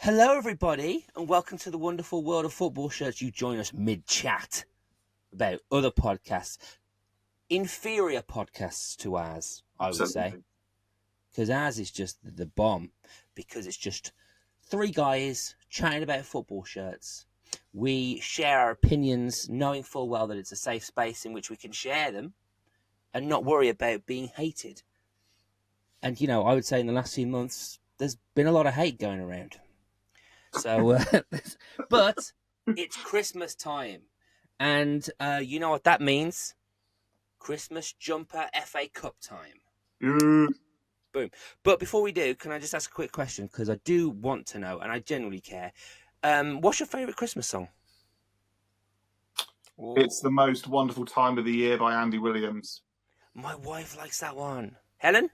Hello, everybody, and welcome to the wonderful world of football shirts. You join us mid-chat about other podcasts, inferior podcasts to ours, I would say, because ours is just the bomb, because it's just three guys chatting about football shirts. We share our opinions, knowing full well that it's a safe space in which we can share them and not worry about being hated. And, you know, I would say in the last few months, there's been a lot of hate going around. So, but it's Christmas time, and you know what that means? Christmas jumper FA Cup time. Boom. But before we do, can I just ask a quick question? Because I do want to know, and I genuinely care. What's your favourite Christmas song? It's The Most Wonderful Time of the Year by Andy Williams. My wife likes that one. Helen?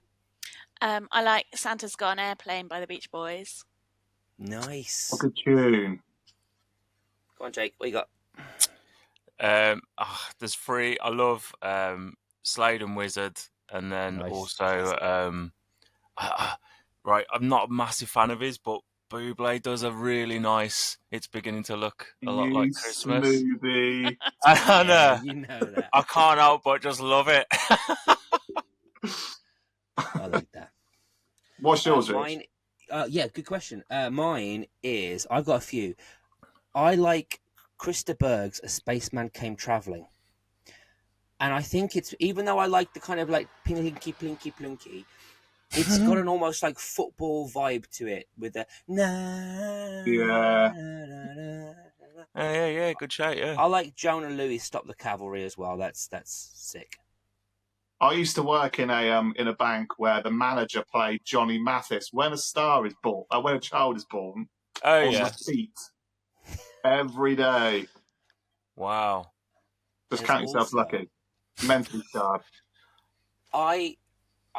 I like Santa's Got an Airplane by the Beach Boys. Nice. What a tune. Go on, Jake. What you got? There's three. I love Slade and Wizard, and then also right. I'm not a massive fan of his, but Bublé does a really nice. It's beginning to look a lot like Christmas. Smoothie. You know that. I can't help but just love it. I like that. What's yours, mine? Yeah, good question. Mine is, I've got a few. I like Krista Berg's A Spaceman Came Travelling. And I think it's, even though I like the kind of like plinky, plinky, plinky, it's got an almost like football vibe to it with the Yeah, good shout, yeah. I like Jonah Lewis, Stop the Cavalry as well. That's sick. I used to work in a bank where the manager played Johnny Mathis when a child is born on the seat every day. Wow. Just count yourself lucky. Mentally sharp. I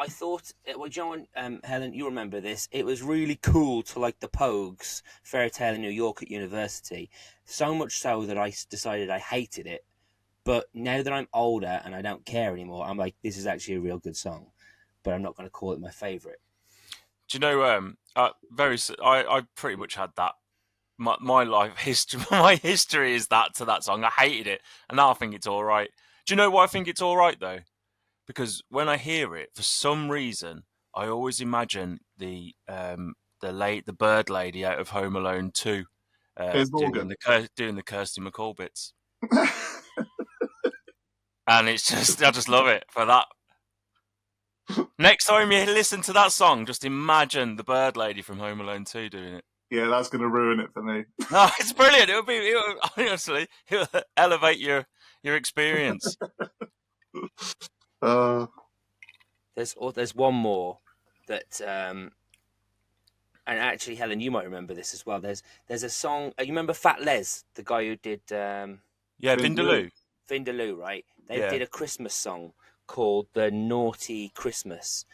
thought, well, John, Helen, you remember this. It was really cool to like the Pogues Fairy Tale in New York at university. So much so that I decided I hated it. But now that I'm older and I don't care anymore, I'm like, this is actually a real good song. But I'm not going to call it my favourite. Do you know? I pretty much had that. My life history, my history is that to that song. I hated it, and now I think it's all right. Do you know why I think it's all right though? Because when I hear it, for some reason, I always imagine the bird lady out of Home Alone 2 doing the Kirsty McCall bits. And it's just, I just love it for that. Next time you listen to that song, just imagine the bird lady from Home Alone 2 doing it. Yeah, that's going to ruin it for me. No, it's brilliant. Honestly, it'll elevate your experience. There's one more that, and actually, Helen, you might remember this as well. There's a song. You remember Fat Les, the guy who did Vindaloo, right? They did a Christmas song called "The Naughty Christmas,"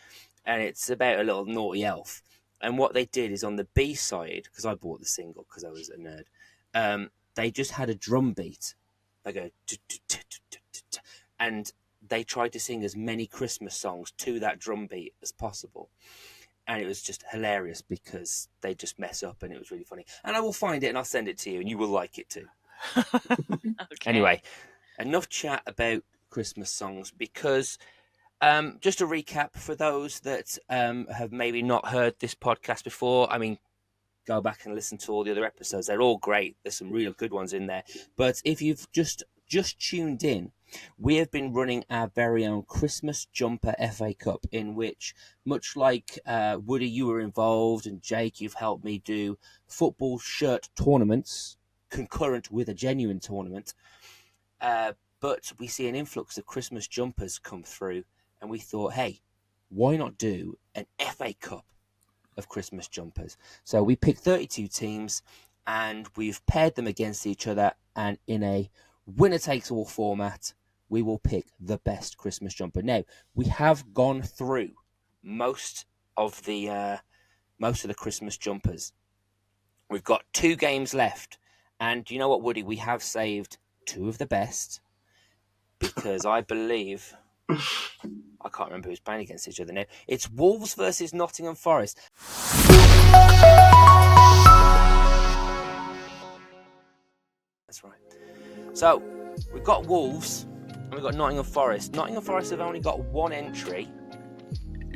and it's about a little naughty elf. And what they did is on the B side, because I bought the single because I was a nerd. They just had a drum beat. They go, and they tried to sing as many Christmas songs to that drum beat as possible. And it was just hilarious because they just mess up, and it was really funny. And I will find it and I'll send it to you, and you will like it too. Okay. Anyway, enough chat about Christmas songs, because just a recap for those that have maybe not heard this podcast before. I mean, go back and listen to all the other episodes. They're all great. There's some real good ones in there. But if you've just tuned in, we have been running our very own Christmas Jumper FA Cup, in which, much like Woody, you were involved, and Jake, you've helped me do football shirt tournaments concurrent with a genuine tournament. But we see an influx of Christmas jumpers come through, and we thought, hey, why not do an FA Cup of Christmas jumpers? So we picked 32 teams, and we've paired them against each other, and in a winner-takes-all format, we will pick the best Christmas jumper. Now, we have gone through most of the Christmas jumpers. We've got 2 games left, and you know what, Woody? We have saved 2 of the best, because I believe, I can't remember who's playing against each other now. It's Wolves versus Nottingham Forest. So we've got Wolves and we've got Nottingham Forest. Nottingham Forest have only got one entry,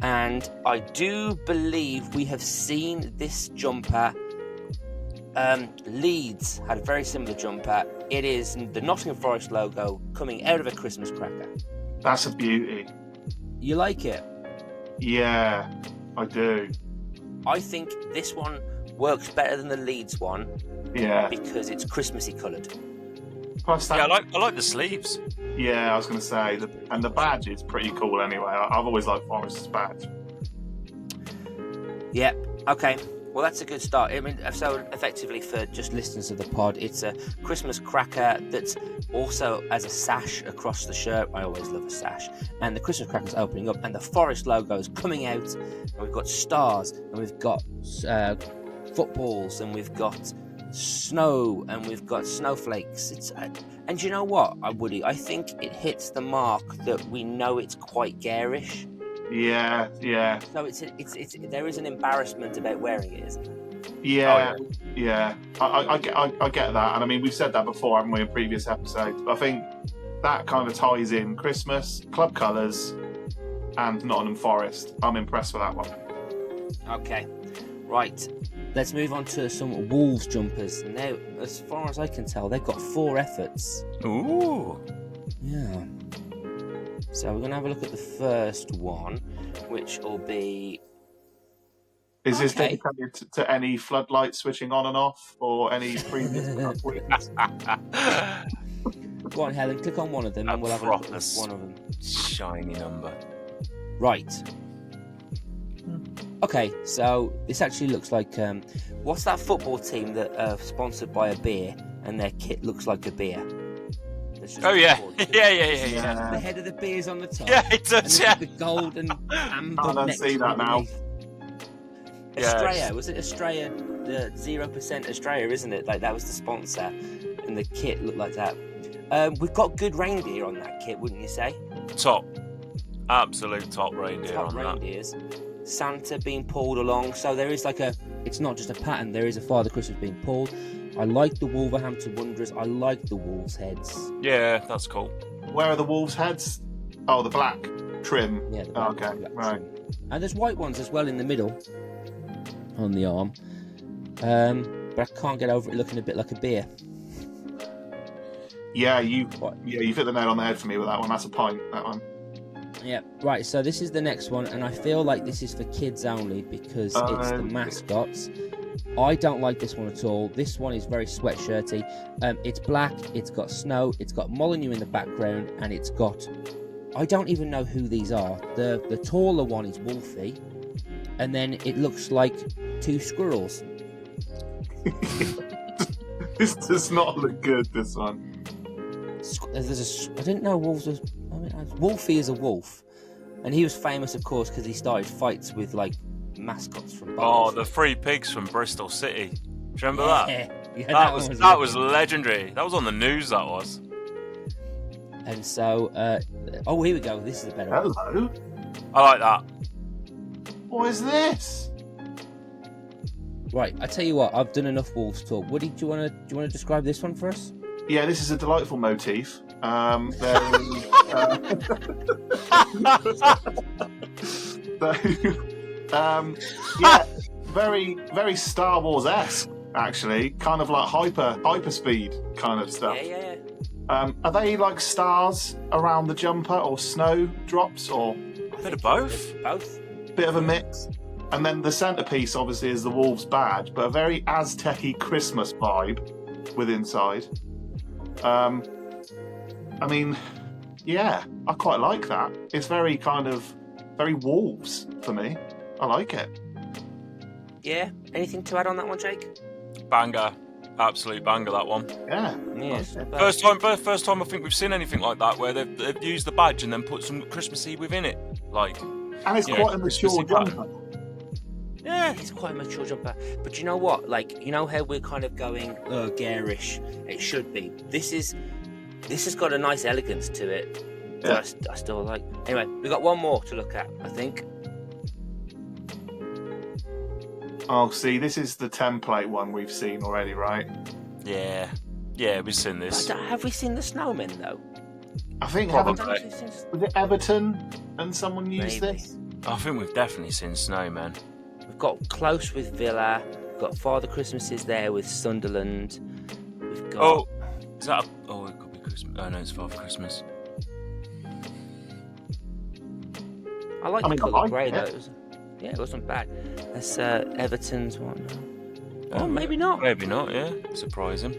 and I do believe we have seen this jumper. Leeds had a very similar jumper. It is the Nottingham Forest logo coming out of a Christmas cracker. That's a beauty. You like it? Yeah, I do. I think this one works better than the Leeds one. Yeah. Because it's Christmassy coloured. Plus that, Yeah, I like the sleeves. Yeah, I was going to say, and the badge is pretty cool anyway. I've always liked Forest's badge. Yeah, okay. Well, that's a good start. I mean, so effectively for just listeners of the pod, it's a Christmas cracker that's also as a sash across the shirt. I always love a sash. And the Christmas cracker's opening up, and the Forest logo is coming out, and we've got stars, and we've got footballs, and we've got snow, and we've got snowflakes. And you know what, Woody? I think it hits the mark that we know it's quite garish. Yeah. So it's there is an embarrassment about wearing it, isn't it? Yeah. I get that, and I mean we've said that before, haven't we, in previous episodes? But I think that kind of ties in Christmas, club colours, and Nottingham Forest. I'm impressed with that one. Okay, right. Let's move on to some Wolves jumpers. Now, as far as I can tell, they've got 4 efforts. Ooh. Yeah. So we're going to have a look at the first one, which will be... Is this dedicated to any floodlight switching on and off, or any previous wins? Go on, Helen, click on one of them and we'll have a look at one of them. Shiny number. Right. Okay, so this actually looks like... what's that football team that are sponsored by a beer and their kit looks like a beer? Oh, yeah. Yeah. The head of the beer's on the top. Yeah, it does, and yeah. The gold and amber I don't next see to that now. underneath. Yeah, Australia, was it Australia? The 0% Australia, isn't it? Like that was the sponsor, and the kit looked like that. We've got good reindeer on that kit, wouldn't you say? Top. Absolute top reindeer Top on reindeers. Santa being pulled along, so there is like it's not just a pattern, there is a Father Christmas being pulled. I like the Wolverhampton Wanderers, I like the Wolves heads. Yeah, that's cool. Where are the Wolves heads? Oh, the black trim. Yeah, the black, okay, right. trim. And there's white ones as well in the middle on the arm. But I can't get over it looking a bit like a beer. Yeah, you've hit the nail on the head for me with that one. That's a pint, that one. Yeah, right, so this is the next one, and I feel like this is for kids only because it's the mascots. I don't like this one at all. This one is very sweatshirty. It's black, it's got snow, it's got Molyneux in the background, and it's got... I don't even know who these are. The taller one is Wolfie, and then it looks like 2 squirrels. This does not look good, this one. I didn't know wolves was... Wolfie is a wolf, and he was famous, of course, because he started fights with like mascots from bars. Oh, the 3 pigs from Bristol City. Do you remember that? Yeah, that was legendary. That was on the news. That was. And so, oh, here we go. This is a better one. Hello. I like that. What is this? Right, I tell you what. I've done enough wolves talk. Woody, do you want to describe this one for us? Yeah, this is a delightful motif. Yeah, very, very Star Wars-esque, actually. Kind of like hyperspeed kind of stuff. Yeah. Are they like stars around the jumper, or snow drops, or A bit of both? Both. bit of a mix? And then the centerpiece, obviously, is the Wolves badge, but a very Aztec-y Christmas vibe with inside. I mean, yeah, I quite like that. It's very very Wolves for me. I like it. Yeah. Anything to add on that one, Jake? Banger. Absolute banger, that one. Yeah. First time I think we've seen anything like that, where they've used the badge and then put some Christmassy within it. Like, And it's quite a mature jumper. Yeah, it's quite a mature jumper. But you know what? Like, you know how we're kind of going, garish? It should be. This has got a nice elegance to it that I still like. Anyway, we've got one more to look at, I think. Oh, see, this is the template one we've seen already, right? yeah. Yeah, we've seen this. Have we seen the snowmen though? I think Probably. was it Everton and someone used Maybe. this? I think we've definitely seen snowmen. We've got Close with Villa. We've got Father Christmas there with Sunderland. We've got. Oh, is that? It could be Christmas. Oh no, it's Father Christmas. I like I the mean, colour I like grey it. though. It wasn't bad. That's Everton's one. Oh, maybe not. Maybe not. Yeah, surprising.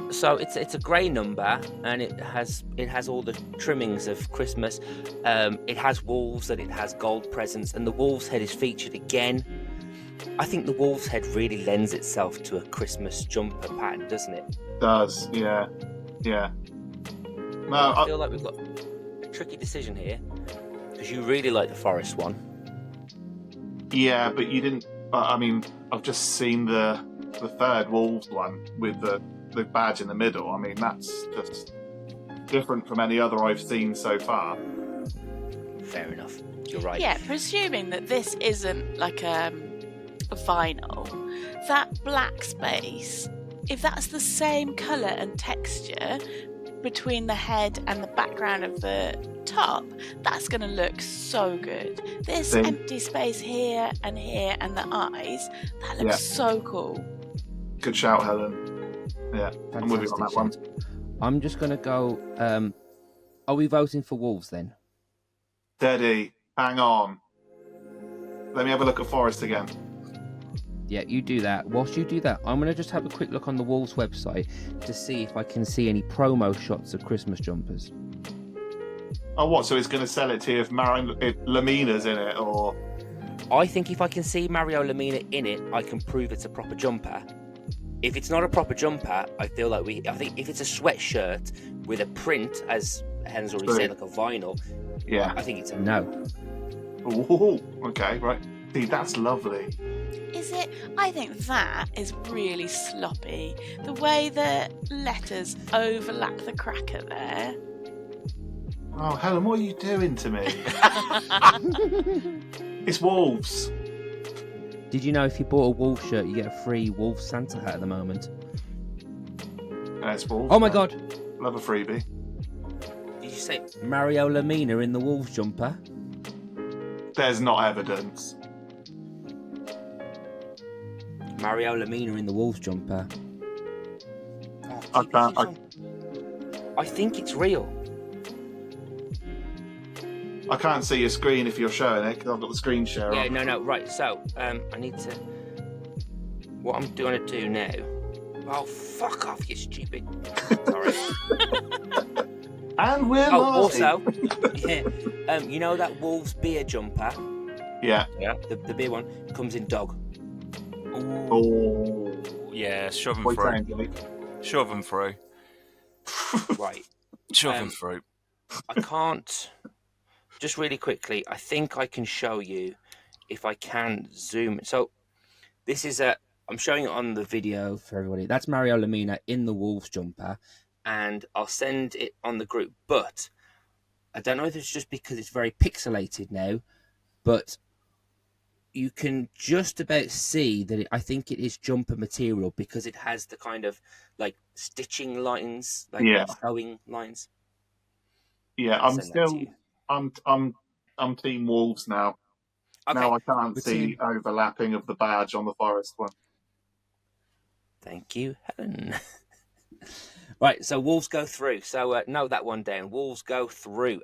So it's a grey number, and it has all the trimmings of Christmas. It has wolves and it has gold presents, and the wolf's head is featured again. I think the wolf's head really lends itself to a Christmas jumper pattern, doesn't it? Does, yeah. No, I feel like we've got a tricky decision here because you really like the forest one. yeah, but you didn't. I mean, I've just seen the third Wolves one with the badge in the middle. I mean, that's just different from any other I've seen so far. Fair enough. You're right. Yeah, presuming that this isn't like a vinyl, that black space, if that's the same colour and texture between the head and the background of the top, that's going to look so good. This Same. empty space here and the eyes, that looks so cool. Good shout, Helen. Yeah, I'm with you on that one. I'm just going to go. Are we voting for Wolves then? Steady, hang on. Let me have a look at Forest again. Yeah, you do that. Whilst you do that, I'm going to just have a quick look on the Wolves website to see if I can see any promo shots of Christmas jumpers. Oh, what? So it's going to sell it to you if Lamina's in it, or? I think if I can see Mario Lemina in it, I can prove it's a proper jumper. If it's not a proper jumper, I feel like I think if it's a sweatshirt with a print, as Helen's already said, like a vinyl, Yeah. I think it's a no. Ooh, okay, right. See, that's lovely. Is it? I think that is really sloppy. The way the letters overlap the cracker there. Oh, Helen, what are you doing to me? It's Wolves. Did you know if you bought a Wolf shirt, you get a free Wolf Santa hat at the moment? It's Wolves. Oh my God! Love a freebie. Did you say Mario Lemina in the Wolves jumper? There's not evidence. Mario Lemina in the Wolves jumper. I I think it's real. I can't see your screen if you're showing it because I've got the screen share Yeah, on. no, right. So, I need to. What I'm going to do now. Oh, fuck off, you stupid. Sorry. And we're Oh, live. also, yeah, you know that Wolves beer jumper? Yeah. The beer one comes in dog. Oh. Yeah, shove them What are through. you saying, Jake? Shove them through. Right. Shove them through. I can't. Just really quickly, I think I can show you if I can zoom. So, this is I'm showing it on the video for everybody. That's Mario Lemina in the Wolves jumper, and I'll send it on the group. But I don't know if it's just because it's very pixelated now, but you can just about see that I think it is jumper material because it has the kind of like stitching lines, like sewing lines. Yeah, I'll I'm send that to still. you. I'm Team Wolves now. Okay. Now I can't We're see team- overlapping of the badge on the Forest one. Thank you, Helen. Right, so Wolves go through. So note that one down. Wolves go through.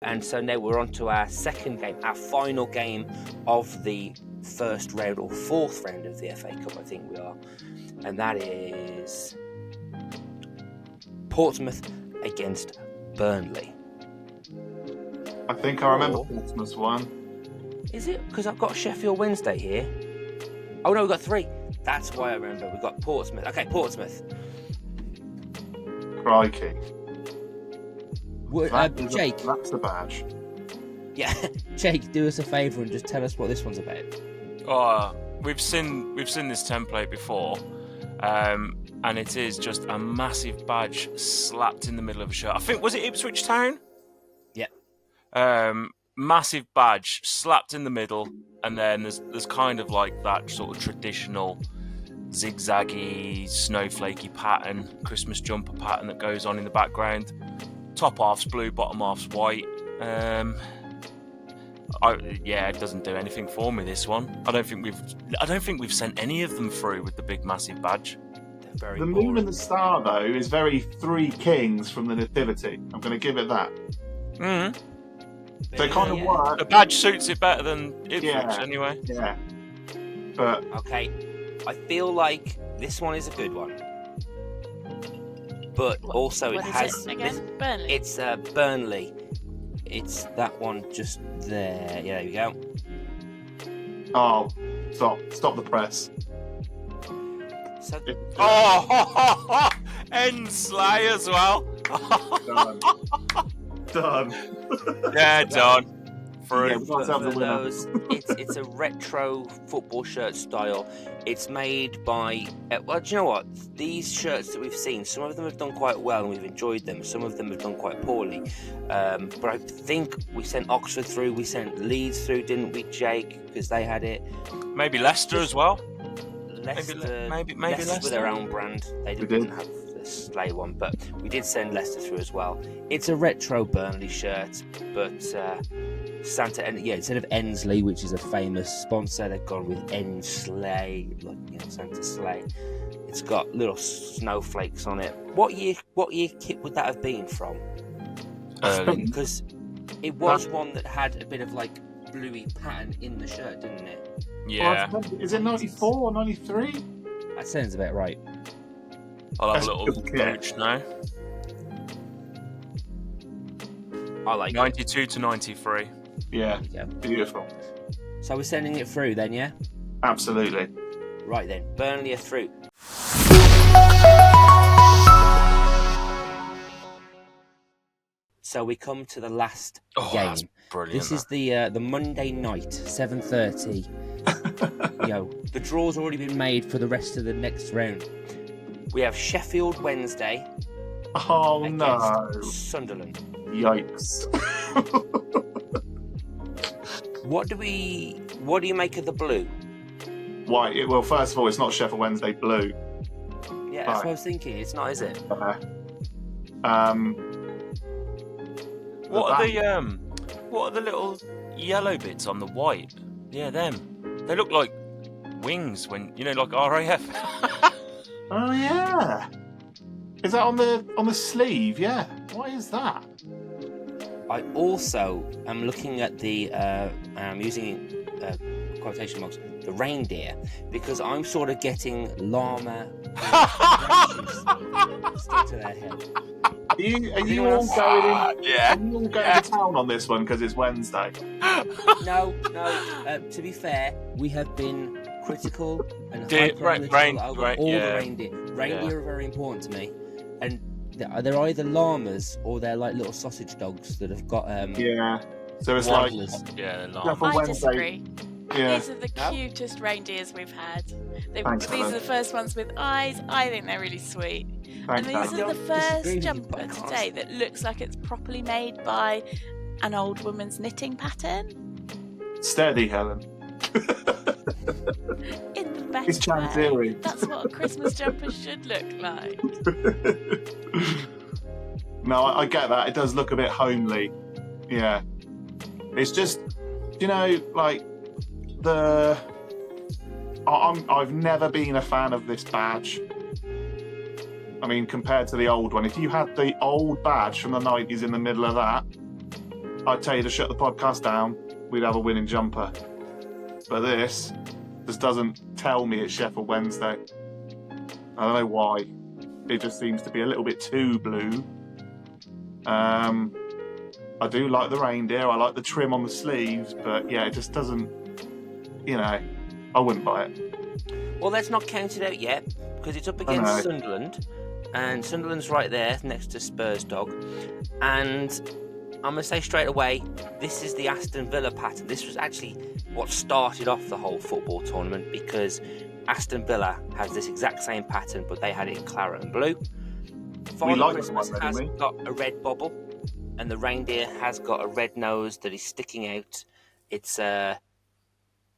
And so now we're on to our second game, our final game of the first round or fourth round of the FA Cup, I think we are. And that is Portsmouth against Burnley. I think I remember Or- Portsmouth's one. Is it? Because I've got Sheffield Wednesday here. Oh no, we've got three. That's why I remember. We've got Portsmouth. Okay, Portsmouth. Crikey. Jake, That's the badge. yeah, Jake, do us a favour and just tell us what this one's about. We've seen this template before, and it is just a massive badge slapped in the middle of a shirt. I think was it Ipswich Town? Yeah. massive badge slapped in the middle, and then there's kind of like that sort of traditional zigzaggy, snowflakey pattern, Christmas jumper pattern that goes on in the background. Top half's blue, bottom half's white. It doesn't do anything for me, this one. I don't think we've sent any of them through with the big massive badge. Very The boring. moon and the star, though, is very Three Kings from the Nativity. I'm going to give it that. Mm. So it kind of Yeah. works. The badge suits it better than Ipswich, Yeah. anyway. Yeah. But Okay, I feel like this one is a good one, but also it What is has. it again? Burnley. It's Burnley. It's that one just there. Yeah, there you go. oh, stop the press. So Oh, and Slay as well. Done. Yeah, done. Through. Yeah, we got ourselves a for winner. those, it's a retro football shirt style. It's made by. Well, do you know what? These shirts that we've seen, some of them have done quite well and we've enjoyed them. Some of them have done quite poorly. But I think we sent Oxford through. We sent Leeds through, didn't we, Jake? Because they had it. Maybe Leicester as well. Leicester, maybe Leicester with their Leicester. own brand. They We didn't did. have the Slay one, but we did send Leicester through as well. It's a retro Burnley shirt, but Santa, and yeah, instead of Ensley, which is a famous sponsor, they've gone with Ensley, like Santa Slay. It's got little snowflakes on it. What year kit would that have been from? Because it was one that had a bit of like bluey pattern in the shirt, didn't it? Yeah. Is it 94 or 93? That sounds about right. I'll have That's a little good kit. mooch now. I like it. 92 to 93. Yeah, Yeah. beautiful. So we're sending it through then, yeah? Absolutely. Right then, Burnley are through. So we come to the last Oh, game. that's brilliant. This is the Monday night, 7:30. The draw's already been made for the rest of the next round. We have Sheffield Wednesday Oh against no. Sunderland. Yikes. What do you make of the blue? Why? Well, first of all, it's not Sheffield Wednesday blue. Yeah, that's Right. what I was thinking. It's not, is it? What are the little yellow bits on the white? Yeah, them. They look like wings when like RAF. Oh yeah. Is that on the sleeve? Yeah. What is that? I also am looking at the I'm using quotation marks, the reindeer, because I'm sort of getting llama branches stick to their head. Are you anyone all else? going Yeah. Are you all going to town on this one because it's Wednesday? No. To be fair, we have been critical and Rain- hyper-analytical over rain- all yeah. the reindeer. Reindeer are very important to me, and they're either llamas or they're like little sausage dogs that have got Yeah. So it's like waddlers. Yeah, Sheffield I Wednesday. disagree. Yeah. These are the No? cutest reindeers we've had. Thanks, These are Helen. the first ones with eyes. I think they're really sweet. Thanks, And these Helen. are the don't first disagree with you, jumper but I can't today that looks like it's properly made by an old woman's knitting pattern Steady, Helen. in the best It's Chan way. Theory. That's what a Christmas jumper should look like. No, I get that. It does look a bit homely. Yeah. It's just, like I've never been a fan of this badge. I mean, compared to the old one, if you had the old badge from the 90s in the middle of that, I'd tell you to shut the podcast down. We'd have a winning jumper. But this just doesn't tell me it's Sheffield Wednesday. I don't know why. It just seems to be a little bit too blue. I do like the reindeer. I like the trim on the sleeves, but yeah, it just doesn't. I wouldn't buy it. Well, let's not count it out yet, because it's up know. against Sunderland, and Sunderland's right there next to Spurs dog. And I'm going to say straight away, this is the Aston Villa pattern. This was actually what started off the whole football tournament, because Aston Villa has this exact same pattern, but they had it in claret and blue. Father liked Christmas the one, has didn't we? got a red bobble. and the reindeer has got a red nose that is sticking out. It's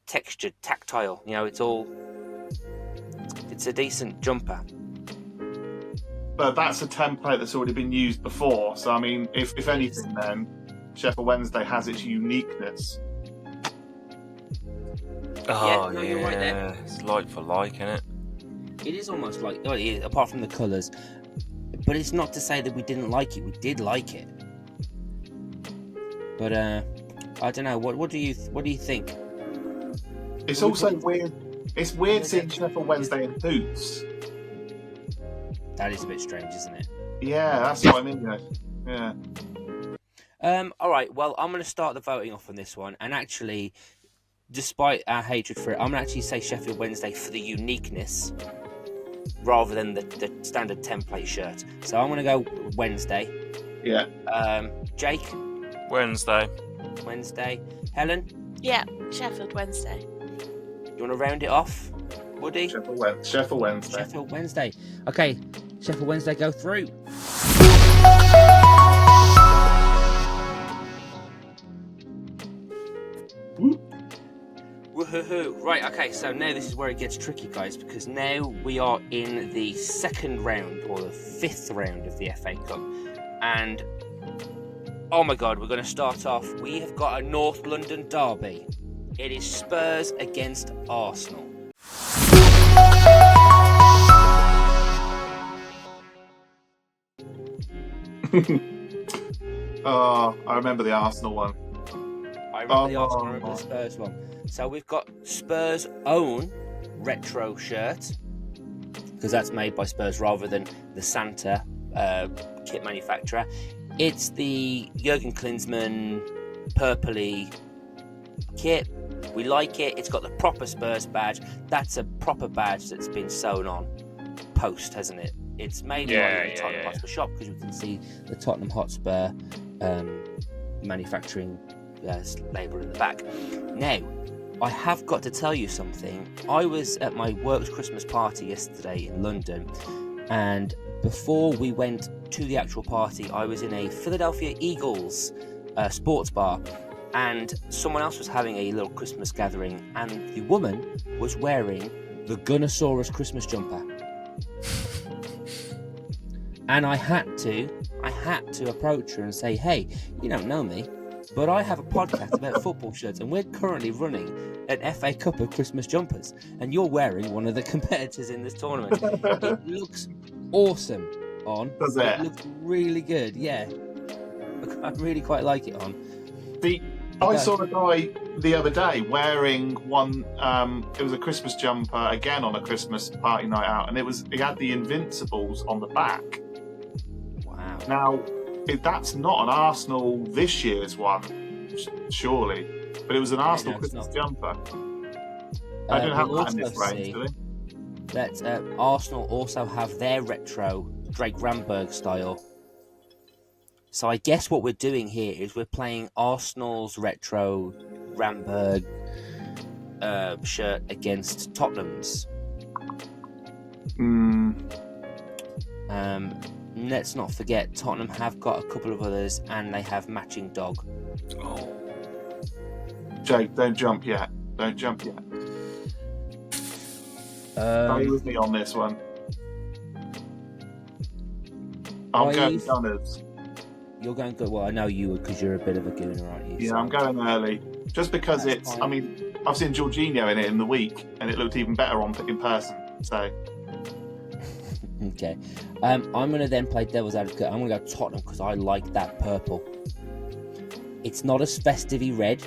textured, tactile. It's a decent jumper. But that's a template that's already been used before. So I mean, if anything, then Sheffield Wednesday has its uniqueness. Oh, no, you're right there. It's like for like, isn't it? It is almost like, apart from the colours, but it's not to say that we didn't like it. We did like it, but I don't know. What do you think? It's also weird. It's weird seeing Sheffield Wednesday in boots. That is a bit strange, isn't it? Yeah, that's what I mean. Yeah. All right. Well, I'm going to start the voting off on this one, and actually, despite our hatred for it, I'm going to actually say Sheffield Wednesday for the uniqueness, rather than the standard template shirt. So I'm going to go Wednesday. Yeah. Jake. Wednesday. Helen. Yeah, Sheffield Wednesday. You want to round it off, Woody? Sheffield Wednesday. Sheffield Wednesday. Okay, Sheffield Wednesday go through. Woohoo! Right, okay, so now this is where it gets tricky, guys, because now we are in the second round, or the fifth round of the FA Cup. And, oh my God, we're going to start off. We have got a North London derby. It is Spurs against Arsenal. Oh, I remember the Arsenal one. I remember the Arsenal, I remember the Spurs one. So we've got Spurs' own retro shirt, because that's made by Spurs rather than the Santa kit manufacturer. It's the Jurgen Klinsmann purpley kit. We like it. It's got the proper Spurs badge. That's a proper badge that's been sewn on post, hasn't it? It's made by the Tottenham Hotspur shop, because we can see the Tottenham Hotspur manufacturing label in the back. Now, I have got to tell you something. I was at my work's Christmas party yesterday in London, and before we went to the actual party, I was in a Philadelphia Eagles sports bar, and someone else was having a little Christmas gathering, and the woman was wearing the Gunnosaurus Christmas jumper. And I had to approach her and say, hey, you don't know me, but I have a podcast about football shirts, and we're currently running an FA Cup of Christmas jumpers, and you're wearing one of the competitors in this tournament. It looks awesome on. Does it? It looks really good, yeah. I really quite like it on. I saw a guy the other day wearing one. It was a Christmas jumper again on a Christmas party night out, and he had the Invincibles on the back. Wow. Now, that's not an Arsenal this year's one, surely, but it was an Arsenal Christmas jumper. I didn't have that in this range, do they? That Arsenal also have their retro Drake Ramberg style. So I guess what we're doing here is we're playing Arsenal's retro Ramberg shirt against Tottenham's. Let's not forget, Tottenham have got a couple of others, and they have matching dog. Oh. Jake, don't jump yet. Stay with me on this one. I'm going Gunners. You're going good. Well, I know you would, because you're a bit of a gooner, aren't you? Yeah, so. I'm going early. Just because That's it's, fine. I mean, I've seen Jorginho in it in the week, and it looked even better in person. So, Okay. I'm going to then play devil's advocate. I'm going to go Tottenham, because I like that purple. It's not as festive-y red,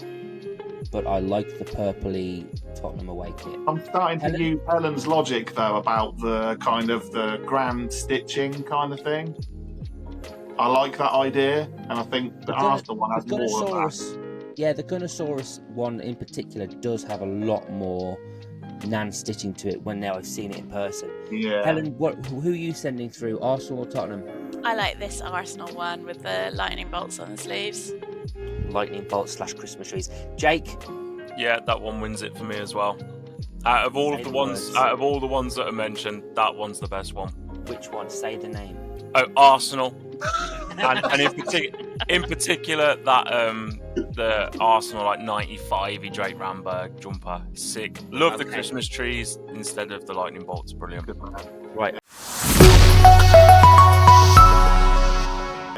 but I like the purpley Tottenham away kit. I'm starting to use Helen's logic, though, about the kind of the grand stitching kind of thing. I like that idea, and I think the Arsenal one has more of that. Yeah, the Gunnosaurus one in particular does have a lot more nan stitching to it when now I've seen it in person. Yeah. Helen, who are you sending through, Arsenal or Tottenham? I like this Arsenal one with the lightning bolts on the sleeves. Lightning bolts / Christmas trees. Jake? Yeah, that one wins it for me as well. Out of all the ones that are mentioned, that one's the best one. Which one? Say the name. Oh, Arsenal. and in particular that the Arsenal 95 Drake Ramberg jumper, sick. Love the Christmas trees instead of the lightning bolts, brilliant. Good man. Right.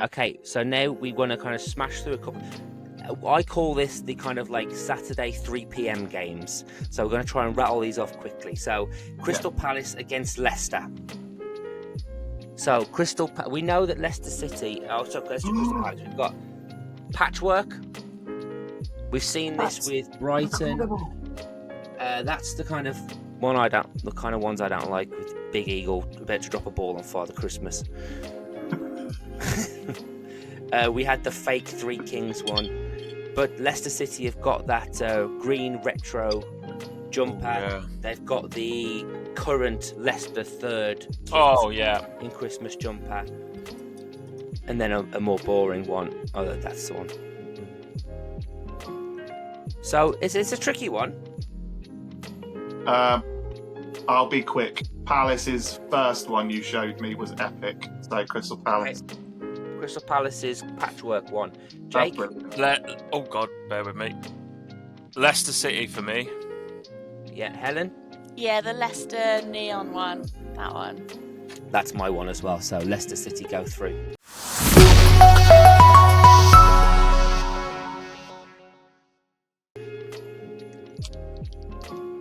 Okay, so now we want to kind of smash through a couple. I call this the kind of like Saturday 3 p.m. games. So we're going to try and rattle these off quickly. So Crystal Palace against Leicester. So we know that Leicester City. Oh, so let's do Crystal Palace. We've got patchwork. We've seen this with Brighton. That's the kind of ones I don't like, with Big Eagle about to drop a ball on Father Christmas. We had the fake Three Kings one, but Leicester City have got that green retro jumper. Yeah. They've got the current Leicester third in Christmas jumper, and then a more boring one. Oh, that's the one. So it's a tricky one. I'll be quick. Palace's first one you showed me was epic. So Crystal Palace. Okay. Crystal Palace's patchwork one. Jake? Oh God, bear with me. Leicester City for me. Yeah, Helen? Yeah, the Leicester neon one. That one. That's my one as well. So Leicester City go through.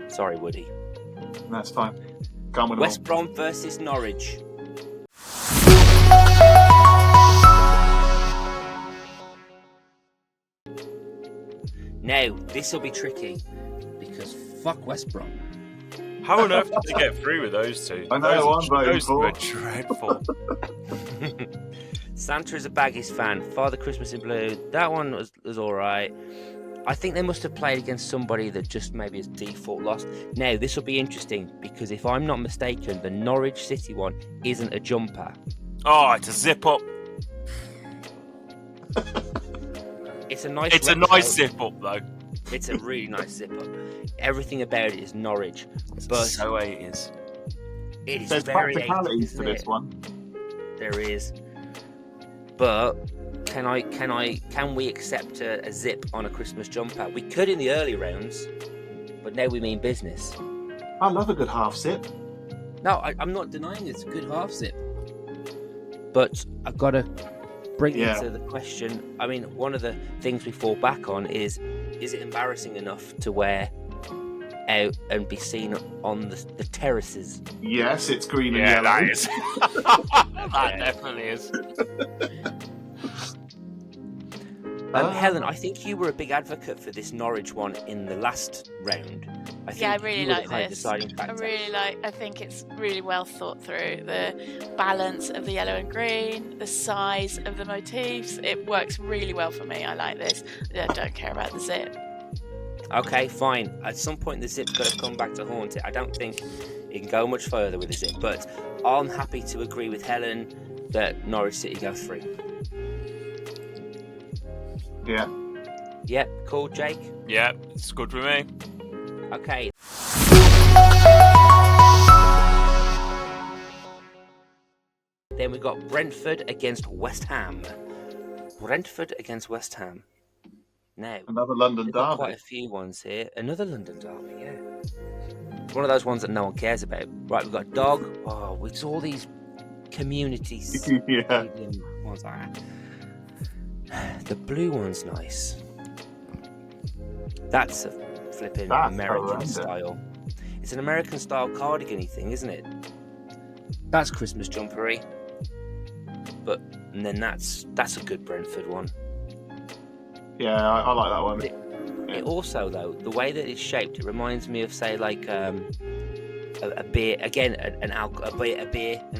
Sorry, Woody. That's fine. Come with West Brom versus Norwich. Now, this will be tricky because fuck West Brom. How on earth did they get through with those two? I know, Those two are dreadful. Santa is a Baggies fan. Father Christmas in Blue. That one was all right. I think they must have played against somebody that just maybe is default lost. Now, this will be interesting because if I'm not mistaken, the Norwich City one isn't a jumper. Oh, it's a zip up. It's a nice. It's a nice zip up though. It's a really nice zip up. Everything about it is Norwich, but so 80s. it is There's very 80s, practicalities to isn't this it? one. There is, but can we accept a zip on a Christmas jumper? We could in the early rounds, but now we mean business. I love a good half zip. No, I'm not denying it's a good half zip, but I've got to bring into the question. I mean, one of the things we fall back on is it embarrassing enough to wear out and be seen on the terraces? Yes, it's green and Yeah, yellow. that is. That definitely is. Helen, I think you were a big advocate for this Norwich one in the last round. I really you were the like kind of this. deciding factor. I think it's really well thought through. The balance of the yellow and green, the size of the motifs, it works really well for me. I like this. I don't care about the zip. Okay, fine. At some point, the zip's got to come back to haunt it. I don't think it can go much further with the zip, but I'm happy to agree with Helen that Norwich City go through. Yeah. Yep, cool, Jake. Yeah, it's good with me. Okay. Then we got Brentford against West Ham. Brentford against West Ham. Now, Another London we've got derby. quite a few ones here. Another London derby, yeah. One of those ones that no one cares about. Right, we've got Dog. Oh, it's all these communities. Yeah. Stadium ones like that. The blue one's nice. That's a flipping That's American horrendous. style. It's an American style cardigan-y thing, isn't it? That's Christmas jumpery. And then that's a good Brentford one. Yeah, I like that one. It also, though, the way that it's shaped, it reminds me of, say, like a beer. Again, an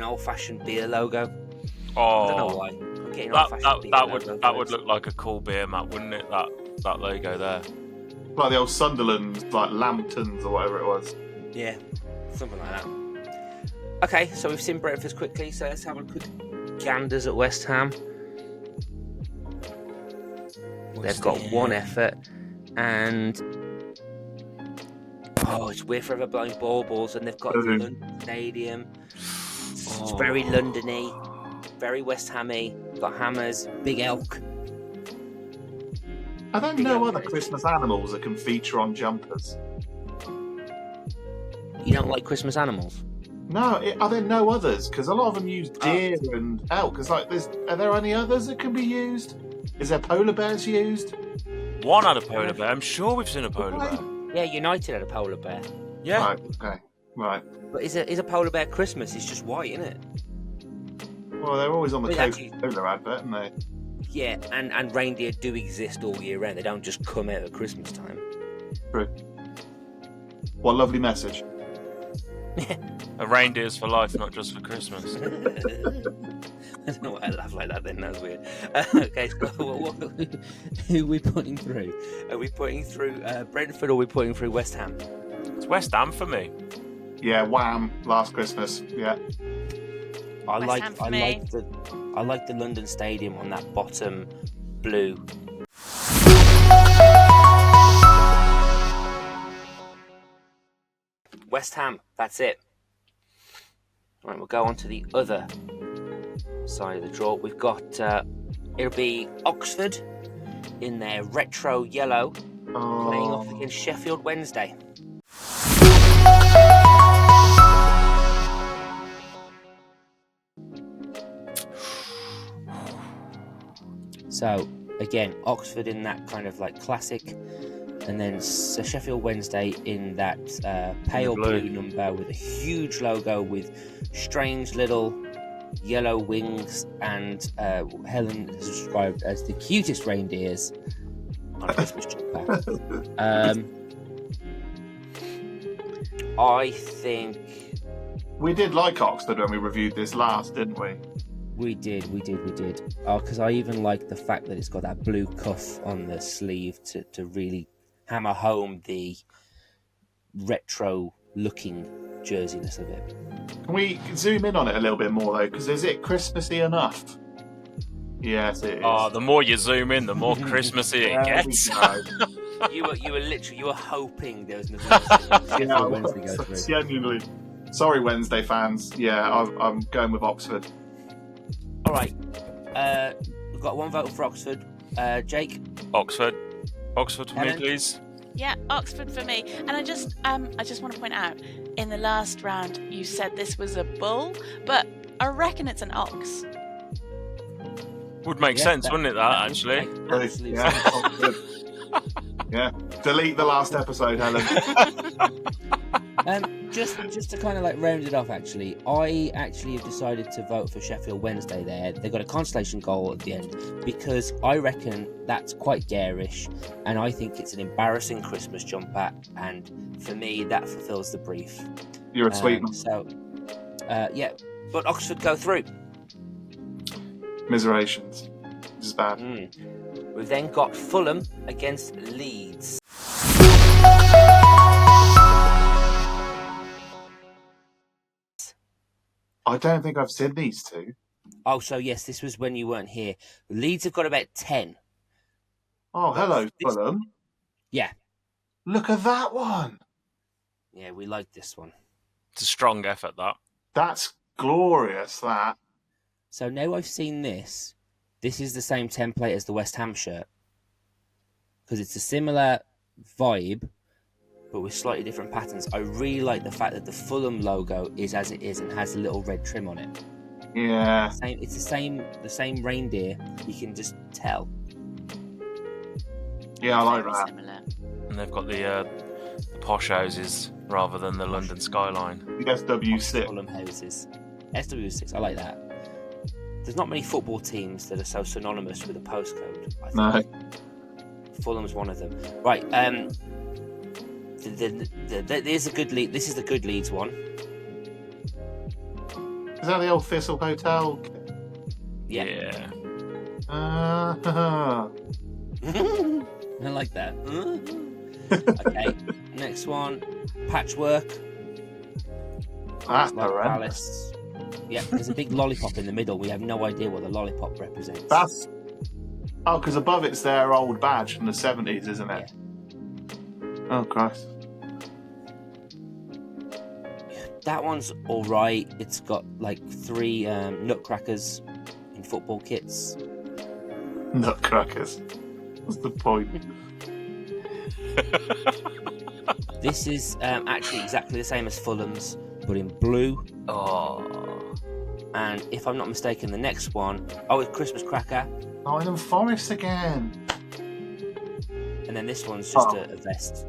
old-fashioned beer logo. I don't know Oh, why. I'm getting that old-fashioned beer would logo look like a cool beer mat, wouldn't it? That logo there. Like the old Sunderland, like Lambtons or whatever it was. Yeah, something like that. Okay, so we've seen Brentford quickly, so let's have a quick ganders at West Ham. They've got one effort, and it's We're Forever Blowing Baubles, and they've got the London Stadium. It's very London-y. very West Hammy. Got hammers, big elk. Are there Big no elk. other Christmas animals that can feature on jumpers? You don't like Christmas animals? No, are there no others? Because a lot of them use deer and elk. It's like, are there any others that can be used? Is there polar bears used? One had a polar bear. I'm sure we've seen a polar bear. Yeah, United had a polar bear. Yeah. Right, okay. Right. But is a polar bear Christmas? It's just white, isn't it? Well, they're always on the But Coca-Cola advert, aren't they? Yeah, and reindeer do exist all year round. They don't just come out at Christmas time. True. What a lovely message. A reindeer's for life, not just for Christmas. I don't know why I laugh like that then, that's weird. Okay, so who are we putting through? Are we putting through Brentford or are we putting through West Ham? It's West Ham for me. Yeah, Wham! Last Christmas. Yeah. I West like Ham for me. I like the London Stadium on that bottom blue. West Ham, that's it. Right, we'll go on to the other side of the draw. We've got it'll be Oxford in their retro yellow, playing off against Sheffield Wednesday. So again, Oxford in that kind of like classic, and then Sheffield Wednesday in that pale blue number with a huge logo with strange little yellow wings, and Helen has described as the cutest reindeers on a Christmas jumper. I think We did like Oxford when we reviewed this last, didn't we? we did. Because I even like the fact that it's got that blue cuff on the sleeve to really hammer home the retro-looking jerseyness of it. Can we zoom in on it a little bit more, though? Because is it Christmassy enough? Yes, it is. Oh, the more you zoom in, the more Christmassy it There we gets. go. You were hoping there was nothing Yeah, Wednesday go through. genuinely. Sorry, Wednesday fans. Yeah, I'm going with Oxford. All right, we've got one vote for Oxford. Jake. Oxford for me, Helen? please. Yeah, Oxford for me. And I just want to point out, in the last round, you said this was a bull, but I reckon it's an ox. Would make sense, wouldn't it? That actually. Absolutely. Yeah, Oxford. Yeah. Delete the last episode, Helen. Just to kind of like round it off, actually, I actually have decided to vote for Sheffield Wednesday there. They got a consolation goal at the end because I reckon that's quite garish, and I think it's an embarrassing Christmas jumper, and for me, that fulfills the brief. You're a sweet man. So, yeah, but Oxford go through. Miserations. This is bad. We've then got Fulham against Leeds. I don't think I've seen these two. Oh, so yes, this was when you weren't here. Leeds have got about 10. Oh, hello, This- Fulham. Yeah, Look at that one. yeah, we like this one. It's a strong effort, that. That's glorious, that. So now I've seen this. This is the same template as the West Ham shirt. Because it's a similar vibe, but with slightly different patterns. I really like the fact that the Fulham logo is as it is and has a little red trim on it. Yeah. It's the same reindeer. You can just tell. Yeah, I like Very that. similar. And they've got the posh houses rather than the London skyline. The SW6. Fulham houses. SW6. I like that. There's not many football teams that are so synonymous with a postcode. I think. No. Fulham's one of them. Right. There's a good lead. This is the good Leeds one. Is that the old Thistle Hotel? Yeah. I like that. Okay. Next one. Patchwork. That's Like horrendous. Palace. Yeah. There's a big lollipop in the middle. We have no idea what the lollipop represents. That's... Oh, because above it's their old badge from the 70s, isn't it? Oh, Christ. That one's all right. It's got like 3 nutcrackers in football kits. Nutcrackers. What's the point? This is actually exactly the same as Fulham's, but in blue. Oh. And if I'm not mistaken, the next one, it's Christmas cracker. Nottingham Forest again. And then this one's just a vest.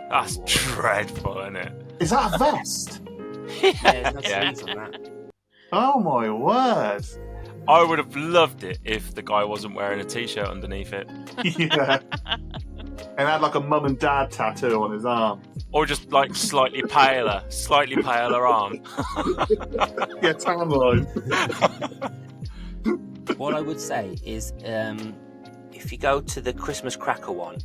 That's dreadful, isn't it? Is that a vest? Yeah, there's no Yeah. sleeves on that. Oh my word. I would have loved it if the guy wasn't wearing a t-shirt underneath it. Yeah. And had like a mum and dad tattoo on his arm. Or just like slightly paler arm. Yeah, tan line. What I would say is, if you go to the Christmas cracker one,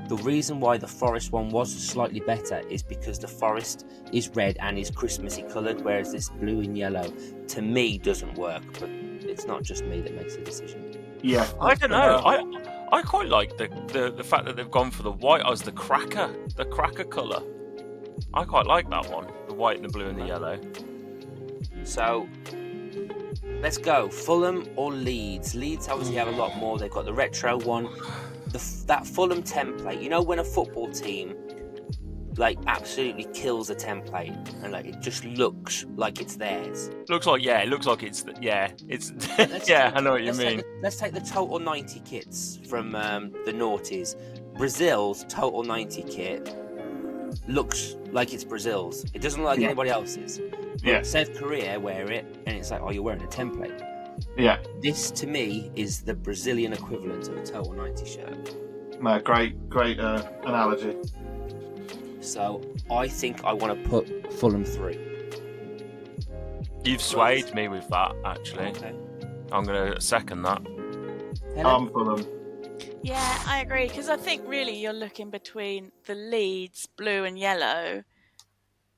the reason why the forest one was slightly better is because the forest is red and is Christmassy coloured, whereas this blue and yellow, to me, doesn't work. But it's not just me that makes the decision. Yeah. I don't know. I quite like the fact that they've gone for the white as the cracker colour. I quite like that one. The white and the blue and the yellow. So let's go. Fulham or Leeds? Leeds obviously have a lot more. They've got the retro one. That Fulham template. You know when a football team like absolutely kills a template and like it just looks like it's theirs. It looks like it's yeah. I know what you mean. Let's take the Total 90 kits from the noughties. Brazil's Total 90 kit looks like it's Brazil's. It doesn't look like anybody else's. Yeah. South Korea wear it, and it's like, oh, you're wearing a template. Yeah. This to me is the Brazilian equivalent of a Total 90 shirt. No, great analogy. So I think I want to put Fulham through. You've swayed me with that, actually. Okay. I'm going to second that. Helen? Fulham. Yeah, I agree, because I think really you're looking between the Leeds blue and yellow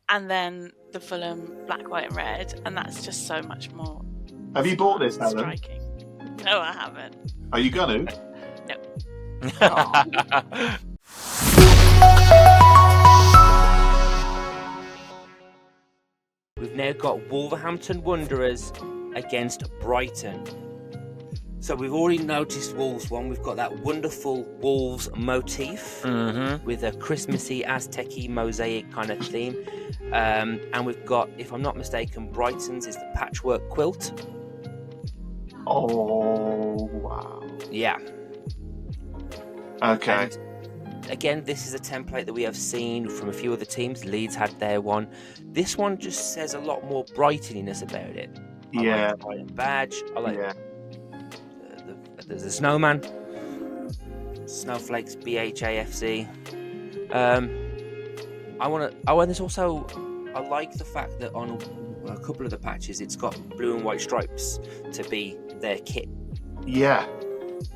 and then the Fulham black, white and red, and that's just so much more Have you bought this, Helen? striking. No, I haven't. Are you gonna? We've now got Wolverhampton Wanderers against Brighton. So we've already noticed Wolves one. We've got that wonderful Wolves motif with a Christmassy, Aztec-y, mosaic kind of theme. And we've got, if I'm not mistaken, Brighton's is the patchwork quilt. Oh, wow. Yeah. Okay. And again, this is a template that we have seen from a few other teams. Leeds had their one. This one just says a lot more Brightoniness about it. I Yeah. like the Brighton badge. I like Yeah. there's a snowman. Snowflakes, BHAFC. There's also, I like the fact that on a couple of the patches it's got blue and white stripes to be their kit. Yeah.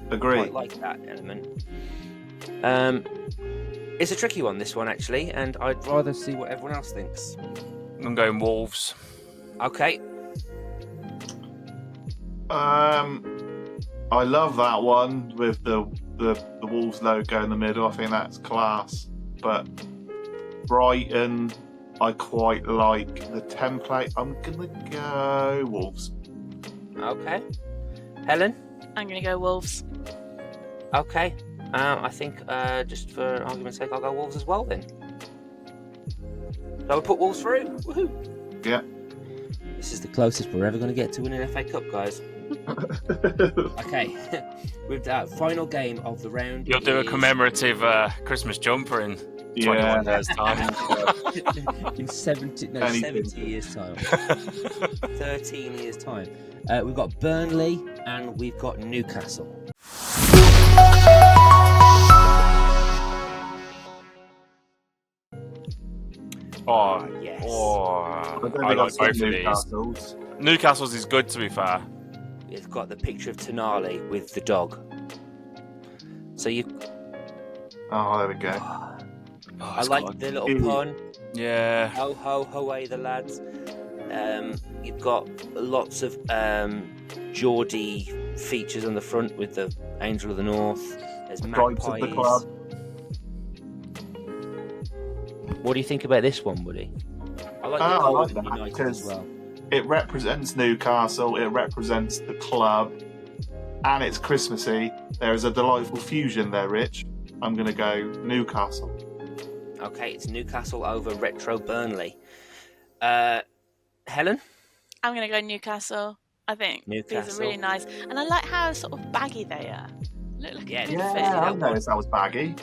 I Agree. quite like that element. It's a tricky one, this one, actually, and I'd rather see what everyone else thinks. I'm going Wolves. Okay. I love that one with the Wolves logo in the middle. I think that's class. But Brighton, I quite like the template. I'm gonna go Wolves. Okay. Helen? I'm going to go Wolves. Okay. I think, just for argument's sake, I'll go Wolves as well then. So we put Wolves through. Woohoo! Yeah. This is the closest we're ever going to get to winning an FA Cup, guys. Okay. With that final game of the round. You'll do a commemorative Christmas jumper in 21 days' time. In 70 years' time. 13 years' time. We've got Burnley and we've got Newcastle. Oh, yes. I like both of these. Newcastle's is good, to be fair. It's got the picture of Tonali with the dog. So you. Oh, there we go. I like the little pun. Yeah. Ho ho away the lads. You've got lots of Geordie features on the front with the Angel of the North. There's Stripes of the magpies. club. What do you think about this one, Woody? I like the I gold like in that, United because as well. it represents Newcastle, it represents the club, and it's Christmassy. There is a delightful fusion there, Rich. I'm going to go Newcastle. Okay, it's Newcastle over Retro Burnley. Helen? I'm going to go Newcastle. I think these Newcastle. are really nice. And I like how sort of baggy they are. Look like Yeah, a good yeah, fit. I that noticed that was baggy.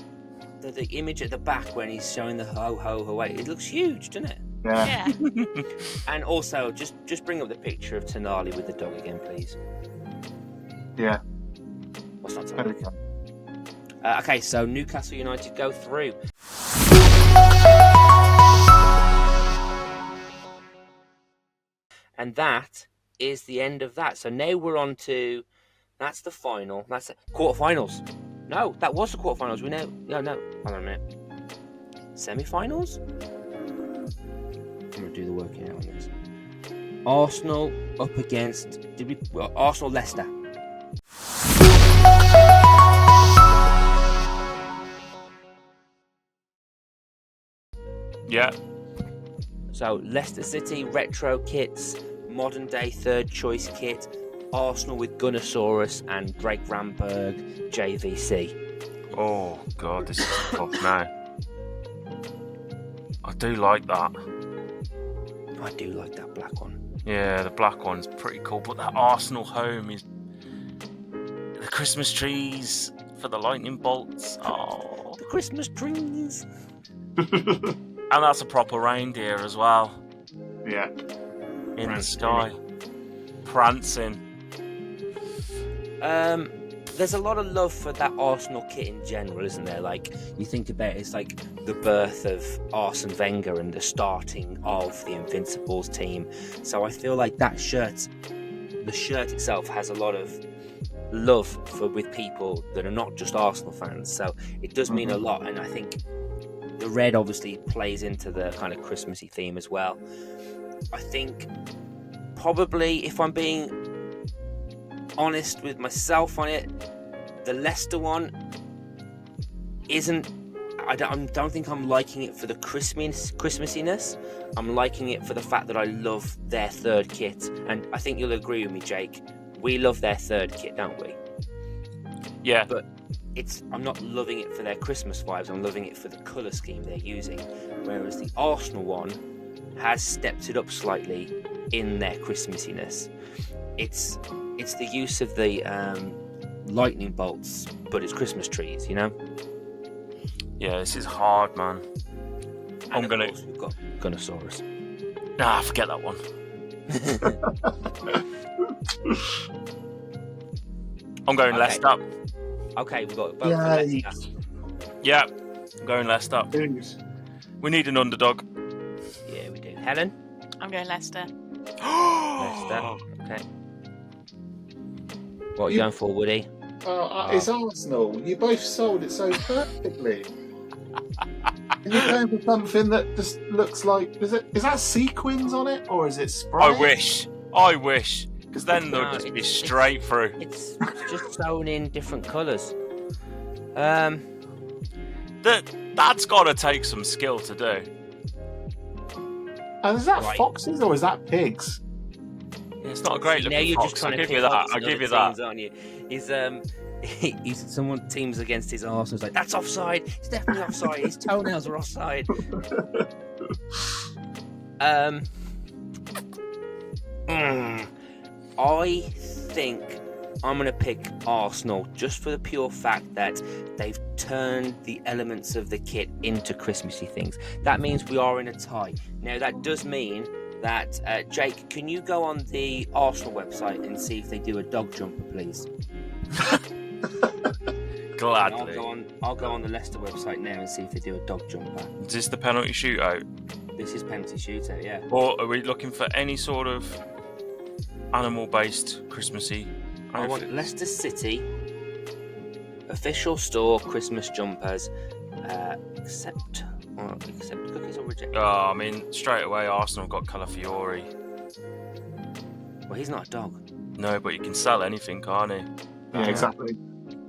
The image at the back when he's showing the ho away, it looks huge, doesn't it? Yeah. Yeah. And also, just bring up the picture of Tonali with the dog again, please. Yeah. What's not There we Tonali? go. Okay, so Newcastle United go through. And that is the end of that. So now we're on to, that's the final. That's the quarterfinals. No, that was the quarterfinals. We know. No. Hold on a minute. Semi-finals? I'm gonna do the working out on this. Arsenal up against Arsenal Leicester. Yeah. So Leicester City retro kits, modern day third choice kit, Arsenal with Gunnosaurus and Drake Ramberg JVC. Oh god, this is tough now. I do like that. I do like that black one. Yeah, the black one's pretty cool, but that Arsenal home is the Christmas trees for the lightning bolts. Oh, The Christmas trees. and that's a proper reindeer as well Yeah. in the Prancing. sky, prancing. There's a lot of love for that Arsenal kit in general, isn't there? Like, you think about it, it's like the birth of Arsene Wenger and the starting of the Invincibles team. So I feel like that shirt, the shirt itself, has a lot of love with people that are not just Arsenal fans. So it does mean a lot, and I think the red obviously plays into the kind of Christmassy theme as well. I think probably, if I'm being honest with myself on it, the Leicester one isn't. I don't think I'm liking it for the Christmassiness. I'm liking it for the fact that I love their third kit, and I think you'll agree with me, Jake. We love their third kit, don't we? Yeah, But I'm not loving it for their Christmas vibes. I'm loving it for the colour scheme they're using. Whereas the Arsenal one has stepped it up slightly in their Christmassiness. It's the use of the lightning bolts, but it's Christmas trees, you know? yeah, this is hard, man. And of course, we've got Gunnosaurus. Nah, forget that one. I'm going Okay. Leicester. Okay, we've got both Yeah, the Leicester. Yeah, I'm going Leicester. We need an underdog. Yeah, we do. Helen? I'm going Leicester. Leicester. Okay. What are you going for, Woody? It's Arsenal. You both sold it so perfectly. And you're going for something that just looks like... Is that sequins on it? Or is it spray? I wish. Because then they'll No, just be it's- straight through. It's just sewn in different colours. That's got to take some skill to do. And is that Right. foxes or is that pigs? It's not a great now looking you're fox. just trying I'll to give pick you that. holes I'll in give other you that. teams, aren't you? He's someone teams against his Arsenal. He's like, that's offside. It's definitely offside. His toenails are offside. I think I'm going to pick Arsenal just for the pure fact that they've turned the elements of the kit into Christmassy things. That means we are in a tie. Now, that does mean that, Jake, can you go on the Arsenal website and see if they do a dog jumper, please? Gladly. I'll go on the Leicester website now and see if they do a dog jumper. Is this the penalty shootout? This is penalty shootout, yeah. Or are we looking for any sort of animal-based Christmassy I want outfits? Leicester City official store Christmas jumpers, accept cookies or reject. Oh, I mean, straight away, Arsenal got Calafiori. Well, he's not a dog. No, but you can sell anything, can't he? Yeah, exactly.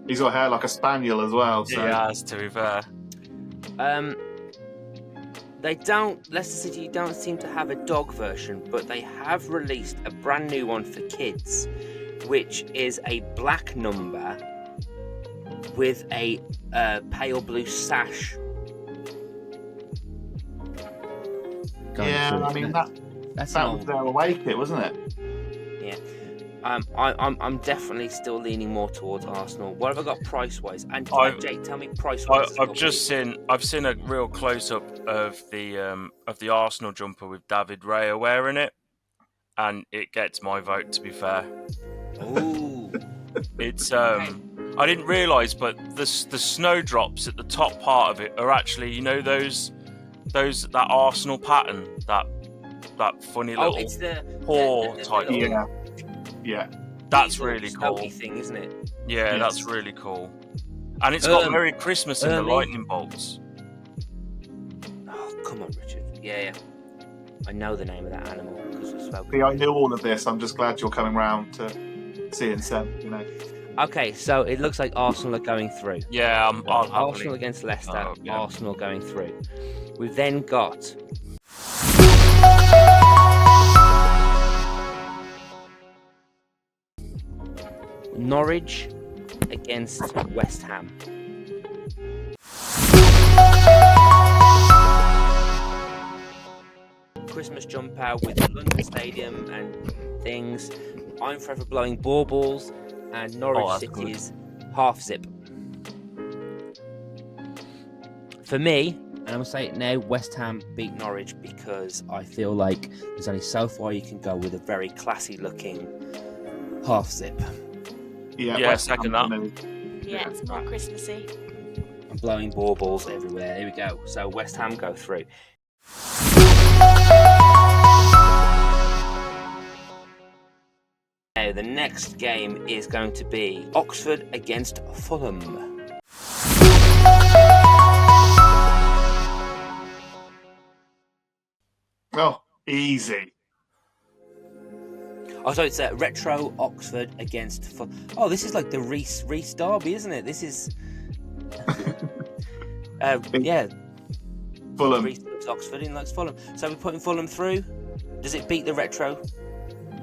He's got hair like a spaniel as well. So. He has, to be fair. Leicester City don't seem to have a dog version, but they have released a brand new one for kids, which is a black number with a pale blue sash. Yeah, I mean that That's was their away kit, wasn't it? Yeah. I'm definitely still leaning more towards Arsenal. What have I got price wise? And Jake, tell me price wise. I've seen a real close up of the Arsenal jumper with David Raya wearing it, and it gets my vote. To be fair, Ooh, it's I didn't realise, but the snowdrops at the top part of it are actually, that Arsenal pattern, that funny little it's the paw type thing. Yeah. That's really cool. Thing, isn't it? Yeah, Yes. that's really cool. And it's got Merry Christmas in the lightning bolts. Oh, come on, Richard. Yeah. I know the name of that animal because we spoke. See, I knew all of this. I'm just glad you're coming round to seeing Seb, Okay, so it looks like Arsenal are going through. Yeah, I'll happily. Arsenal against Leicester. Oh, yeah. Arsenal going through. We've then got Norwich against West Ham. Christmas jumper with the London Stadium and things. I'm forever blowing baubles and Norwich City's half zip. For me, and I'm going to say it now, West Ham beat Norwich because I feel like there's only so far you can go with a very classy looking half zip. Yeah, second that. Yeah, it's more Christmassy. I'm blowing baubles everywhere. Here we go. So West Ham go through. Now the next game is going to be Oxford against Fulham. Oh, easy. Oh, so it's retro Oxford against Fulham. Oh, this is like the Reese derby, isn't it? This is yeah. Fulham. Reese likes Oxford and likes Fulham. So we're putting Fulham through. Does it beat the retro?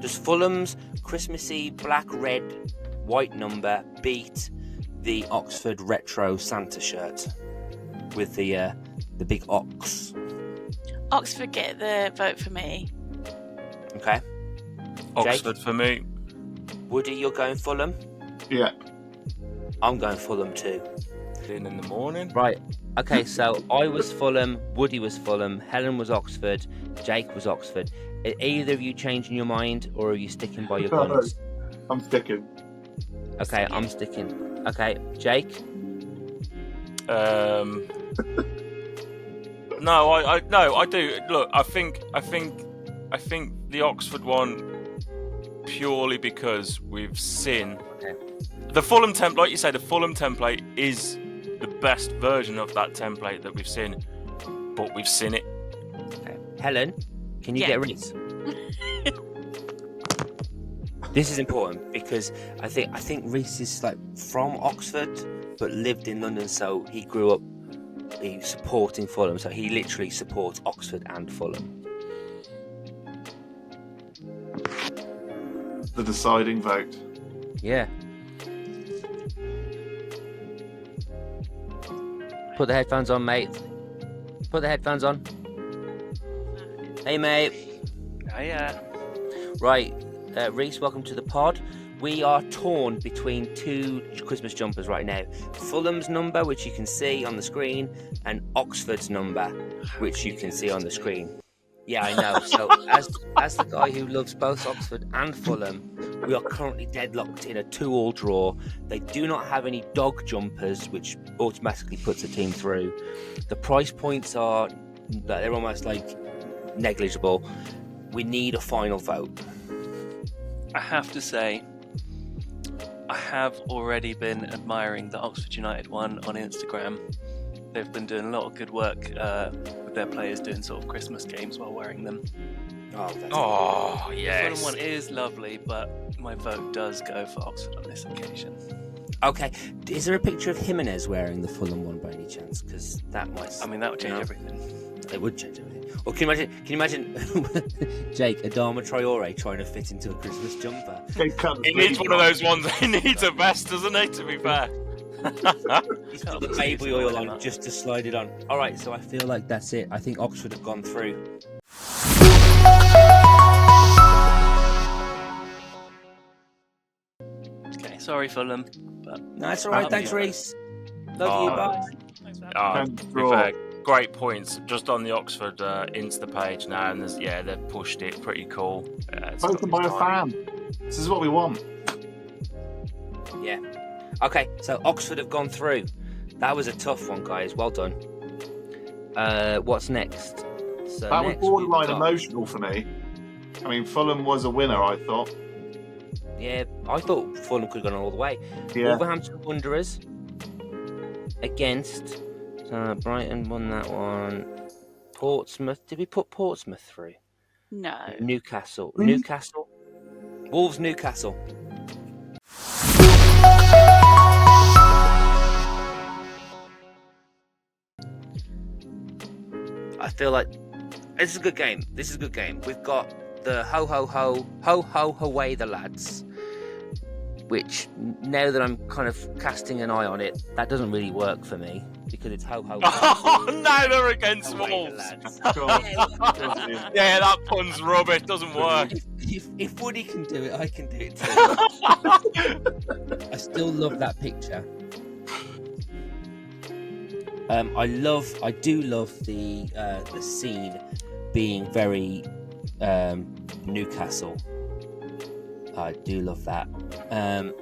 Does Fulham's Christmassy black, red, white number beat the Oxford retro Santa shirt with the big ox? Oxford get the vote for me. Okay. Oxford Jake? for me. Woody, you're going Fulham? Yeah. I'm going Fulham too. In the morning. Right. Okay, so I was Fulham, Woody was Fulham, Helen was Oxford, Jake was Oxford. Are either of you changing your mind or are you sticking by your guns? I'm sticking. Okay, I'm sticking. Okay, Jake? No, I do. Look, I think the Oxford one purely because we've seen the Fulham template. Like you say, the Fulham template is the best version of that template that we've seen, but we've seen it. Okay. Helen, can you Yeah. get Reese? This is important because I think Reese is like from Oxford but lived in London, so he grew up supporting Fulham, so he literally supports Oxford and Fulham. The deciding vote. Yeah. Put the headphones on, mate. Put the headphones on. Hey, mate. Oh, yeah. Right, Reese, welcome to the pod. We are torn between two Christmas jumpers right now. Fulham's number, which you can see on the screen, and Oxford's number, which you can see on the screen. Yeah, I know. So, as the guy who loves both Oxford and Fulham, we are currently deadlocked in a 2-2 draw. They do not have any dog jumpers, which automatically puts a team through. The price points they're almost like negligible. We need a final vote. I have to say, I have already been admiring the Oxford United one on Instagram. They've been doing a lot of good work with their players doing sort of Christmas games while wearing them. Oh, The Fulham one is lovely, but my vote does go for Oxford on this occasion. Okay. Is there a picture of Jimenez wearing the Fulham one by any chance? Because that might... I mean, that would change everything. It would change everything. Or can you imagine Jake, Adama Traore trying to fit into a Christmas jumper? He needs one of those ones. He needs a vest, doesn't he? To be fair. He's got the baby oil on just to slide it on. All right, so I feel like that's it. I think Oxford have gone through. Okay, sorry Fulham, but No, it's all right. Thanks, Reese. Love you. Bye. thanks, man. Depends To be fair, great points. Just on the Oxford Insta page now, and they've pushed it. Pretty cool. It's Spoken by a fan. This is what we want. Yeah. Okay, so Oxford have gone through. That was a tough one, guys. Well done. What's next? So That was next borderline we've got- emotional for me. I mean, Fulham was a winner, I thought. Yeah, I thought Fulham could have gone all the way. Yeah. Wolverhampton Wanderers against Brighton won that one. Portsmouth. Did we put Portsmouth through? No. Newcastle. Mhm. Newcastle. Wolves Newcastle. I feel like this is a good game. This is a good game. We've got the ho ho ho away the lads, which now that I'm kind of casting an eye on it, that doesn't really work for me because it's ho ho. Oh, now they're against away the Wolves. lads. God. Yeah, that pun's rubbish. Doesn't work. If Woody can do it, I can do it too. I still love that picture. I do love the scene being very Newcastle. I do love that, and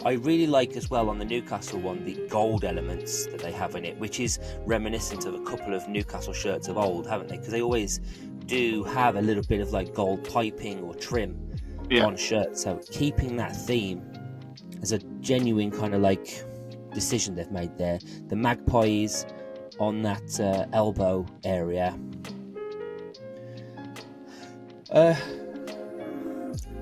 I really like as well on the Newcastle one the gold elements that they have in it, which is reminiscent of a couple of Newcastle shirts of old, haven't they? Because they always do have a little bit of like gold piping or trim on shirts. So keeping that theme is a genuine kind of like decision they've made there. The magpies on that elbow area.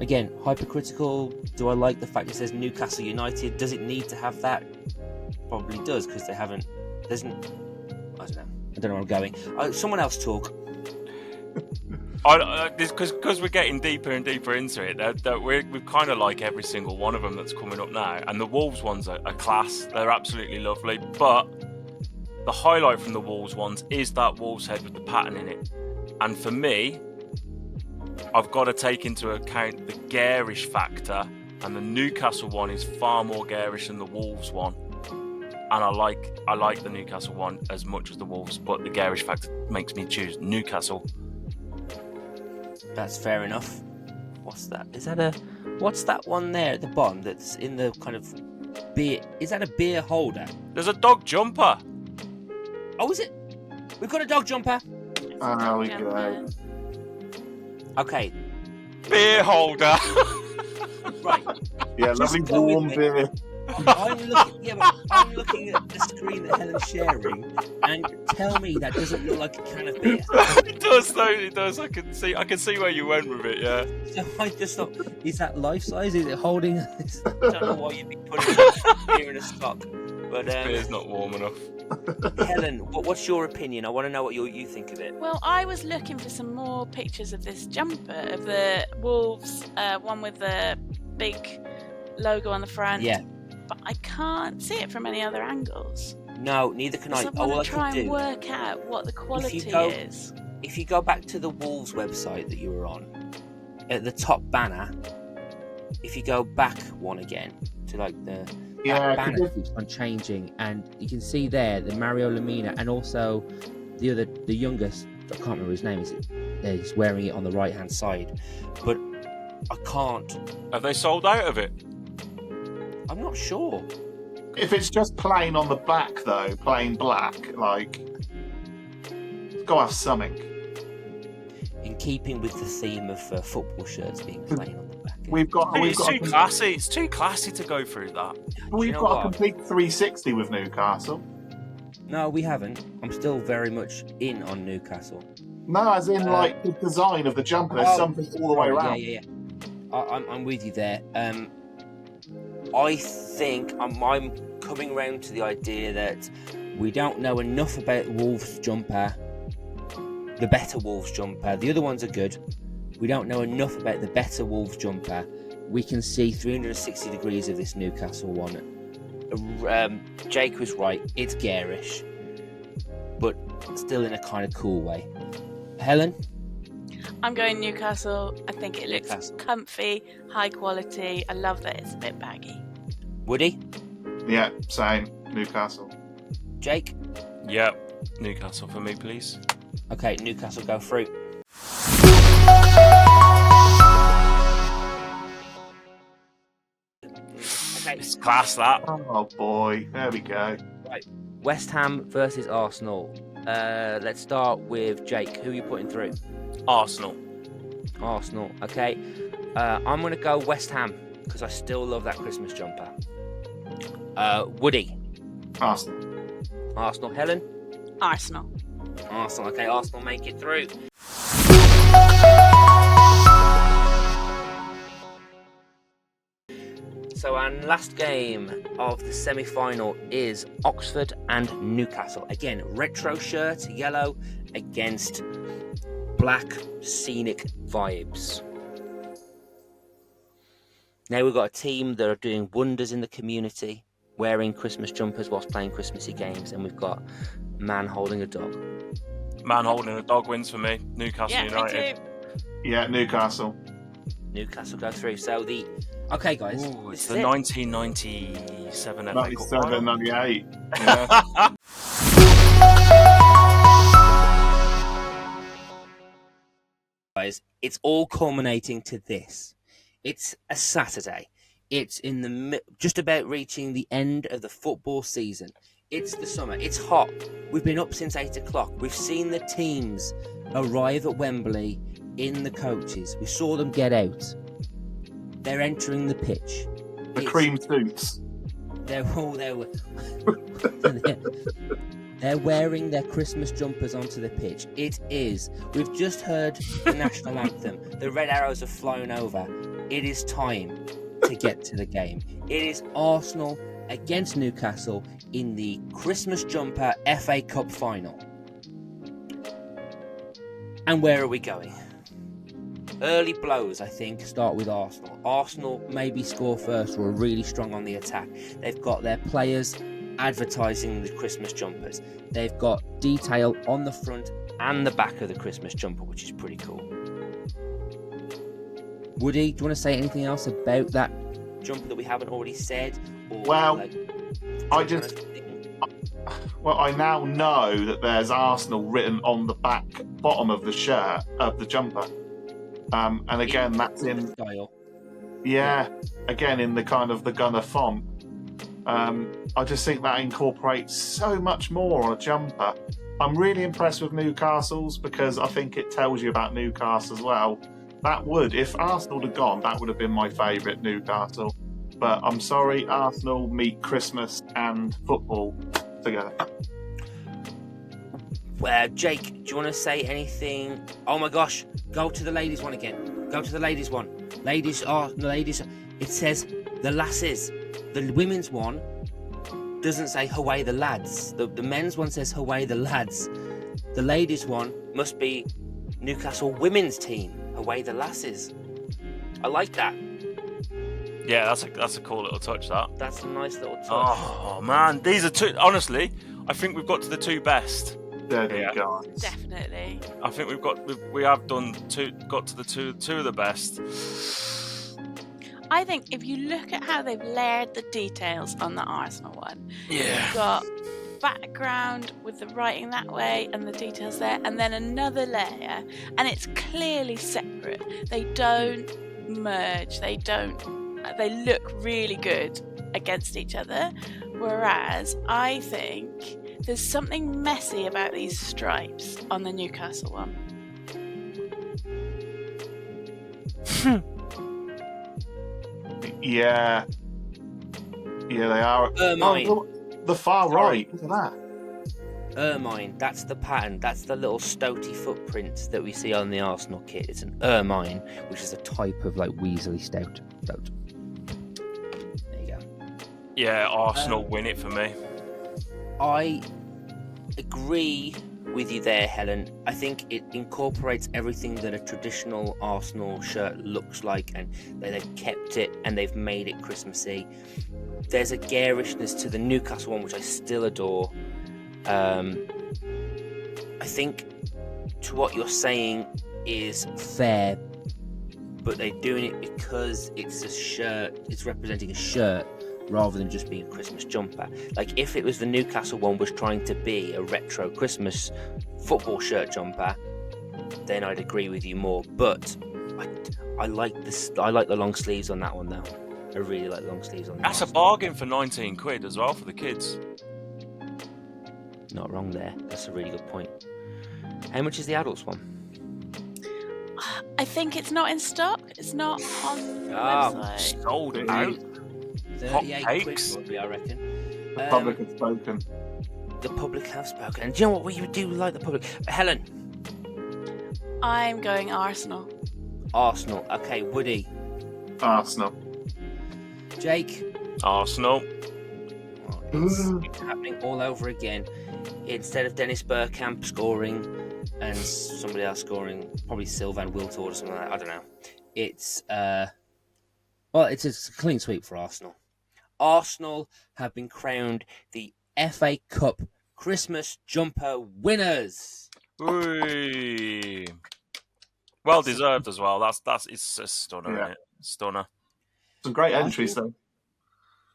Again, hypercritical. Do I like the fact it says Newcastle United? Does it need to have that? Probably does, because they haven't. I don't know where I'm going. Someone else talk. Because we're getting deeper and deeper into it, we kind of like every single one of them that's coming up now. And the Wolves ones are class. They're absolutely lovely. But the highlight from the Wolves ones is that Wolves head with the pattern in it. And for me, I've got to take into account the garish factor. And the Newcastle one is far more garish than the Wolves one. And I like the Newcastle one as much as the Wolves, but the garish factor makes me choose Newcastle. That's fair enough. What's that? What's that one there at the bottom that's in the kind of beer? Is that a beer holder? There's a dog jumper. Oh, is it? We've got a dog jumper. Oh, we go. Okay, Beer holder. right. Yeah, Just lovely go with warm me. beer. I'm looking at the screen that Helen's sharing, and tell me that doesn't look like a can of beer. It does though. It does. I can see where you went with it. Yeah. So I just thought, is that life size? Is it holding? I don't know why you'd be putting beer in a stock. But Beer's not warm enough. Helen, what's your opinion? I want to know what you think of it. Well, I was looking for some more pictures of this jumper, of the Wolves, one with the big logo on the front. Yeah. But I can't see it from any other angles. No, neither can I. So I All I want to try can and do, work out what the quality go- is. if you go back to the Wolves website that you were on, at the top banner, if you go back one again to like that banner keeps on changing, and you can see there the Mario Lemina and also the youngest. I can't remember his name. He's wearing it on the right hand side, but I can't. Have they sold out of it? I'm not sure. If it's just plain on the back, though, plain black, like, it's got to have something. In keeping with the theme of football shirts being plain on the back. It's too classy. It's too classy to go through that. We've you know got what? a complete 360 with Newcastle. No, we haven't. I'm still very much in on Newcastle. No, as in like the design of the jumper. There's something all the way around. Yeah. I'm with you there. I think I'm coming round to the idea that we don't know enough about Wolves jumper the better Wolves jumper. The other ones are good. We don't know enough about the better Wolves jumper. We can see 360 degrees of this Newcastle one. Jake was right. It's garish, but still in a kind of cool way. Helen? I'm going Newcastle. I think it looks Newcastle. comfy, high quality. I love that it's a bit baggy. Woody? Yeah, same. Newcastle. Jake? Yeah, Newcastle for me, please. Okay, Newcastle go through. Okay, It's class, that. Oh boy, there we go. West Ham versus Arsenal. Let's start with Jake. Who are you putting through? Arsenal. Arsenal. Okay. I'm going to go West Ham because I still love that Christmas jumper. Woody. Arsenal. Arsenal. Helen. Arsenal. Arsenal. Okay, Arsenal make it through. So our last game of the semi-final is Oxford and Newcastle. Again, retro shirt, yellow, against black scenic vibes. Now we've got a team that are doing wonders in the community, wearing Christmas jumpers whilst playing Christmassy games, and we've got a man holding a dog. Man holding a dog wins for me. Newcastle Yeah, United. me too. Yeah, Newcastle. Newcastle go through. So okay, guys, Ooh, it's this the is it. 1997 FA Cup 97, final. 98. Yeah. Guys, it's all culminating to this. It's a Saturday. It's in the just about reaching the end of the football season. It's the summer. It's hot. We've been up since 8 o'clock. We've seen the teams arrive at Wembley in the coaches. We saw them get out. They're entering the pitch. The cream suits. They're all there. They're wearing their Christmas jumpers onto the pitch. It is. We've just heard the national anthem. The red arrows have flown over. It is time to get to the game. It is Arsenal against Newcastle in the Christmas jumper FA Cup final. And where are we going? Early blows, I think, start with Arsenal. Arsenal maybe score first or are really strong on the attack. They've got their players advertising the Christmas jumpers. They've got detail on the front and the back of the Christmas jumper, which is pretty cool. Woody, do you want to say anything else about that jumper that we haven't already said? Or Well, I now know that there's Arsenal written on the back bottom of the shirt, of the jumper. And again, that's in style. Yeah, again in the kind of the Gunner font. I just think that incorporates so much more on a jumper. I'm really impressed with Newcastle's because I think it tells you about Newcastle as well. That would, if Arsenal had gone, that would have been my favourite, Newcastle. But I'm sorry, Arsenal meet Christmas and football together. Jake, do you want to say anything? Oh my gosh, go to the ladies one again. Go to the ladies one. Ladies. It says the lasses. The women's one doesn't say "Away the lads." The men's one says "Away the lads." The ladies one must be Newcastle women's team. Away the lasses. I like that. Yeah, that's a cool little touch, that. That's a nice little touch. Oh, man. These are two... Honestly, I think we've got to the two best. There Yeah. you go. Definitely. I think we have got to the two of the best. I think if you look at how they've layered the details on the Arsenal one, Yeah. you've got background with the writing that way and the details there, and then another layer, and it's clearly separate. They don't merge. They look really good against each other. Whereas I think there's something messy about these stripes on the Newcastle one. Yeah, they are. Ermine. Oh, the far right. Look at that. Ermine, that's the pattern. That's the little stoaty footprints that we see on the Arsenal kit. It's an ermine, which is a type of like Weasley stout. There you go. Yeah, Arsenal win it for me. I agree with you there, Helen. I think it incorporates everything that a traditional Arsenal shirt looks like, and they've kept it and they've made it Christmassy. There's a garishness to the Newcastle one, which I still adore. I think to what you're saying is fair, but they're doing it because it's a shirt, it's representing a shirt rather than just being a Christmas jumper. Like if it was the Newcastle one was trying to be a retro Christmas football shirt jumper, then I'd agree with you more. But I like this. I like the long sleeves on that one though. I really like the long sleeves on that. That's a bargain for 19 quid as well for the kids. Not wrong there. That's a really good point. How much is the adults one? I think it's not in stock. It's not on the Ah, website. Sold It out. is. 38 quid cakes. probably, I reckon. The public has spoken. The public have spoken. And do you know what? We do like the public. Helen. I'm going Arsenal. Arsenal. Okay, Woody. Arsenal. Jake. Arsenal. Oh, it's happening all over again. Instead of Dennis Bergkamp scoring and somebody else scoring, probably Sylvan Wiltord or something like that. I don't know. It's it's a clean sweep for Arsenal. Arsenal have been crowned the FA Cup Christmas jumper winners. Ooh. Well deserved as well. It's a stunner, Yeah. isn't it? Stunner. Some great I entries, think- though.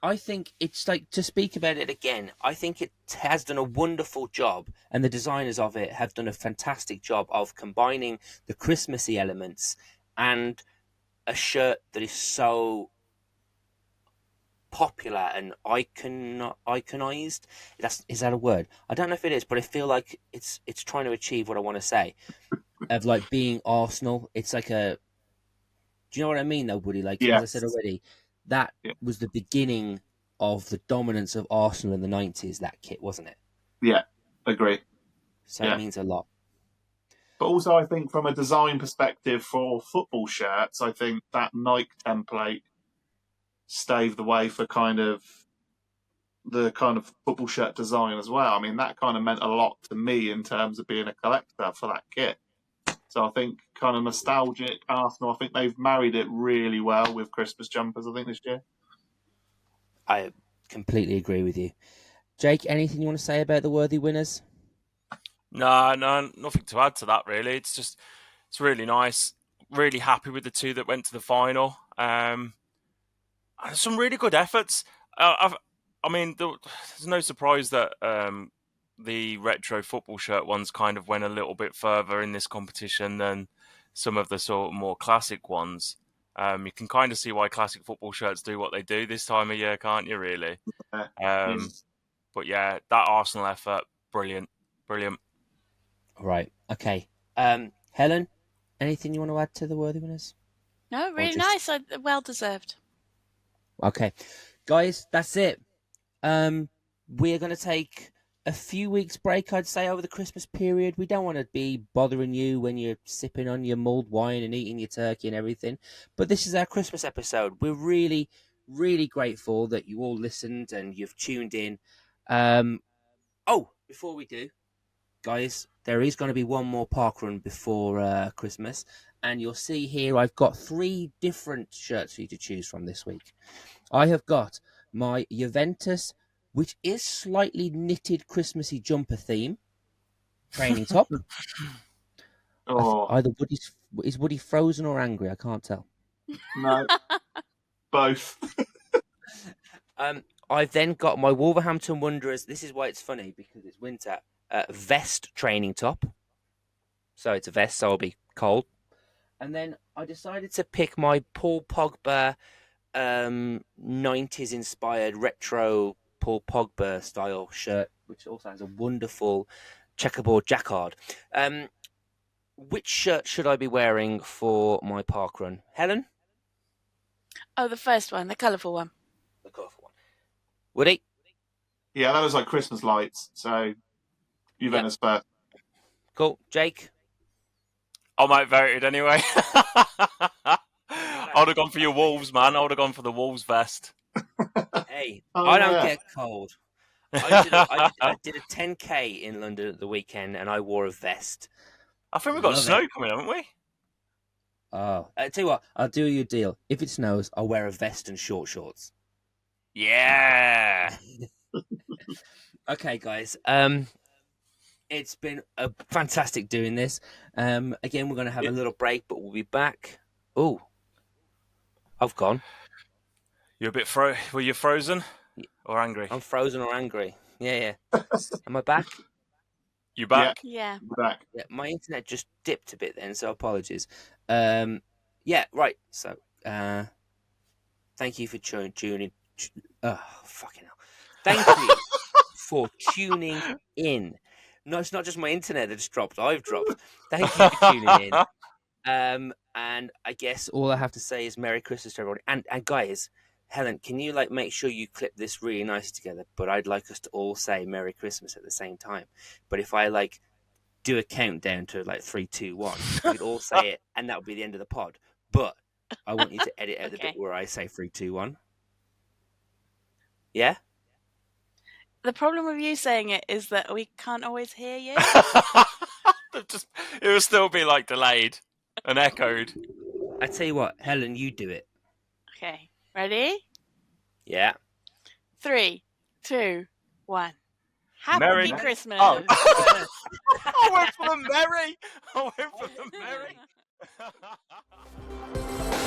I think it's like, to speak about it again, I think it has done a wonderful job, and the designers of it have done a fantastic job of combining the Christmassy elements and a shirt that is so popular and iconized. Is that a word? I don't know if it is, but I feel like it's trying to achieve what I want to say of like being Arsenal. It's like a, do you know what I mean though, Woody? Like, as I said already, that was the beginning of the dominance of Arsenal in the 90s, that kit, wasn't it? Yeah, agree. So it means a lot. But also, I think from a design perspective for football shirts, I think that Nike template staved the way for the kind of football shirt design as well. I mean, that kind of meant a lot to me in terms of being a collector for that kit. So I think kind of nostalgic Arsenal, I think they've married it really well with Christmas jumpers, I think, this year. I completely agree with you. Jake, anything you want to say about the worthy winners? No, nothing to add to that really. It's really nice. Really happy with the two that went to the final. Some really good efforts. There's no surprise that the retro football shirt ones kind of went a little bit further in this competition than some of the sort of more classic ones. You can kind of see why classic football shirts do what they do this time of year, can't you, really? But yeah, that Arsenal effort, brilliant. Right, okay. Helen, anything you want to add to the worthy winners? No, really nice. Well deserved. Okay, guys, that's it. We're going to take a few weeks break, I'd say, over the Christmas period. We don't want to be bothering you when you're sipping on your mulled wine and eating your turkey and everything. But this is our Christmas episode. We're really, really grateful that you all listened and you've tuned in. Before we do, guys, there is going to be one more park run before Christmas. And you'll see here I've got 3 different shirts for you to choose from this week. I have got my Juventus, which is slightly knitted Christmassy jumper theme, training top. Either is Woody frozen or angry? I can't tell. No, both. I've then got my Wolverhampton Wanderers. This is why it's funny, because it's winter. Vest training top. So it's a vest, so I'll be cold. And then I decided to pick my Paul Pogba 90s inspired retro Paul Pogba style shirt, which also has a wonderful checkerboard jacquard. Which shirt should I be wearing for my park run? Helen? Oh, the first one, the colourful one. The colourful one. Woody? Yeah, that was like Christmas lights. So Juventus first. Cool. Jake? I might vote it anyway. I would have gone for your Wolves, man. I would have gone for the Wolves vest. Hey, Oh, I don't yeah. get cold. I did a 10K in London at the weekend, and I wore a vest. I think we've got Love snow it. coming, haven't we? Oh, I tell you what, I'll do you a deal. If it snows, I'll wear a vest and short shorts. Yeah. Okay, guys. It's been a fantastic doing this. Again, we're going to have a little break, but we'll be back. Oh, I've gone. You're a bit were you frozen or angry? I'm frozen or angry. Yeah. Am I back? You back? Yeah. Back. Yeah, my internet just dipped a bit then, so apologies. Yeah, right. So, thank you for tuning. Oh, fucking hell! Thank you for tuning in. No, it's not just my internet that's dropped. I've dropped. Thank you for tuning in. And I guess all I have to say is Merry Christmas to everybody. And guys, Helen, can you make sure you clip this really nice together? But I'd like us to all say Merry Christmas at the same time. But if I do a countdown to 3, 2, 1, we'd all say it, and that would be the end of the pod. But I want you to edit out the bit where I say 3, 2, 1. Yeah. The problem with you saying it is that we can't always hear you. It will still be delayed and echoed. I tell you what, Helen, you do it. Okay, ready? Yeah. 3, 2, 1. Happy Merry Christmas! Oh. I went for the merry.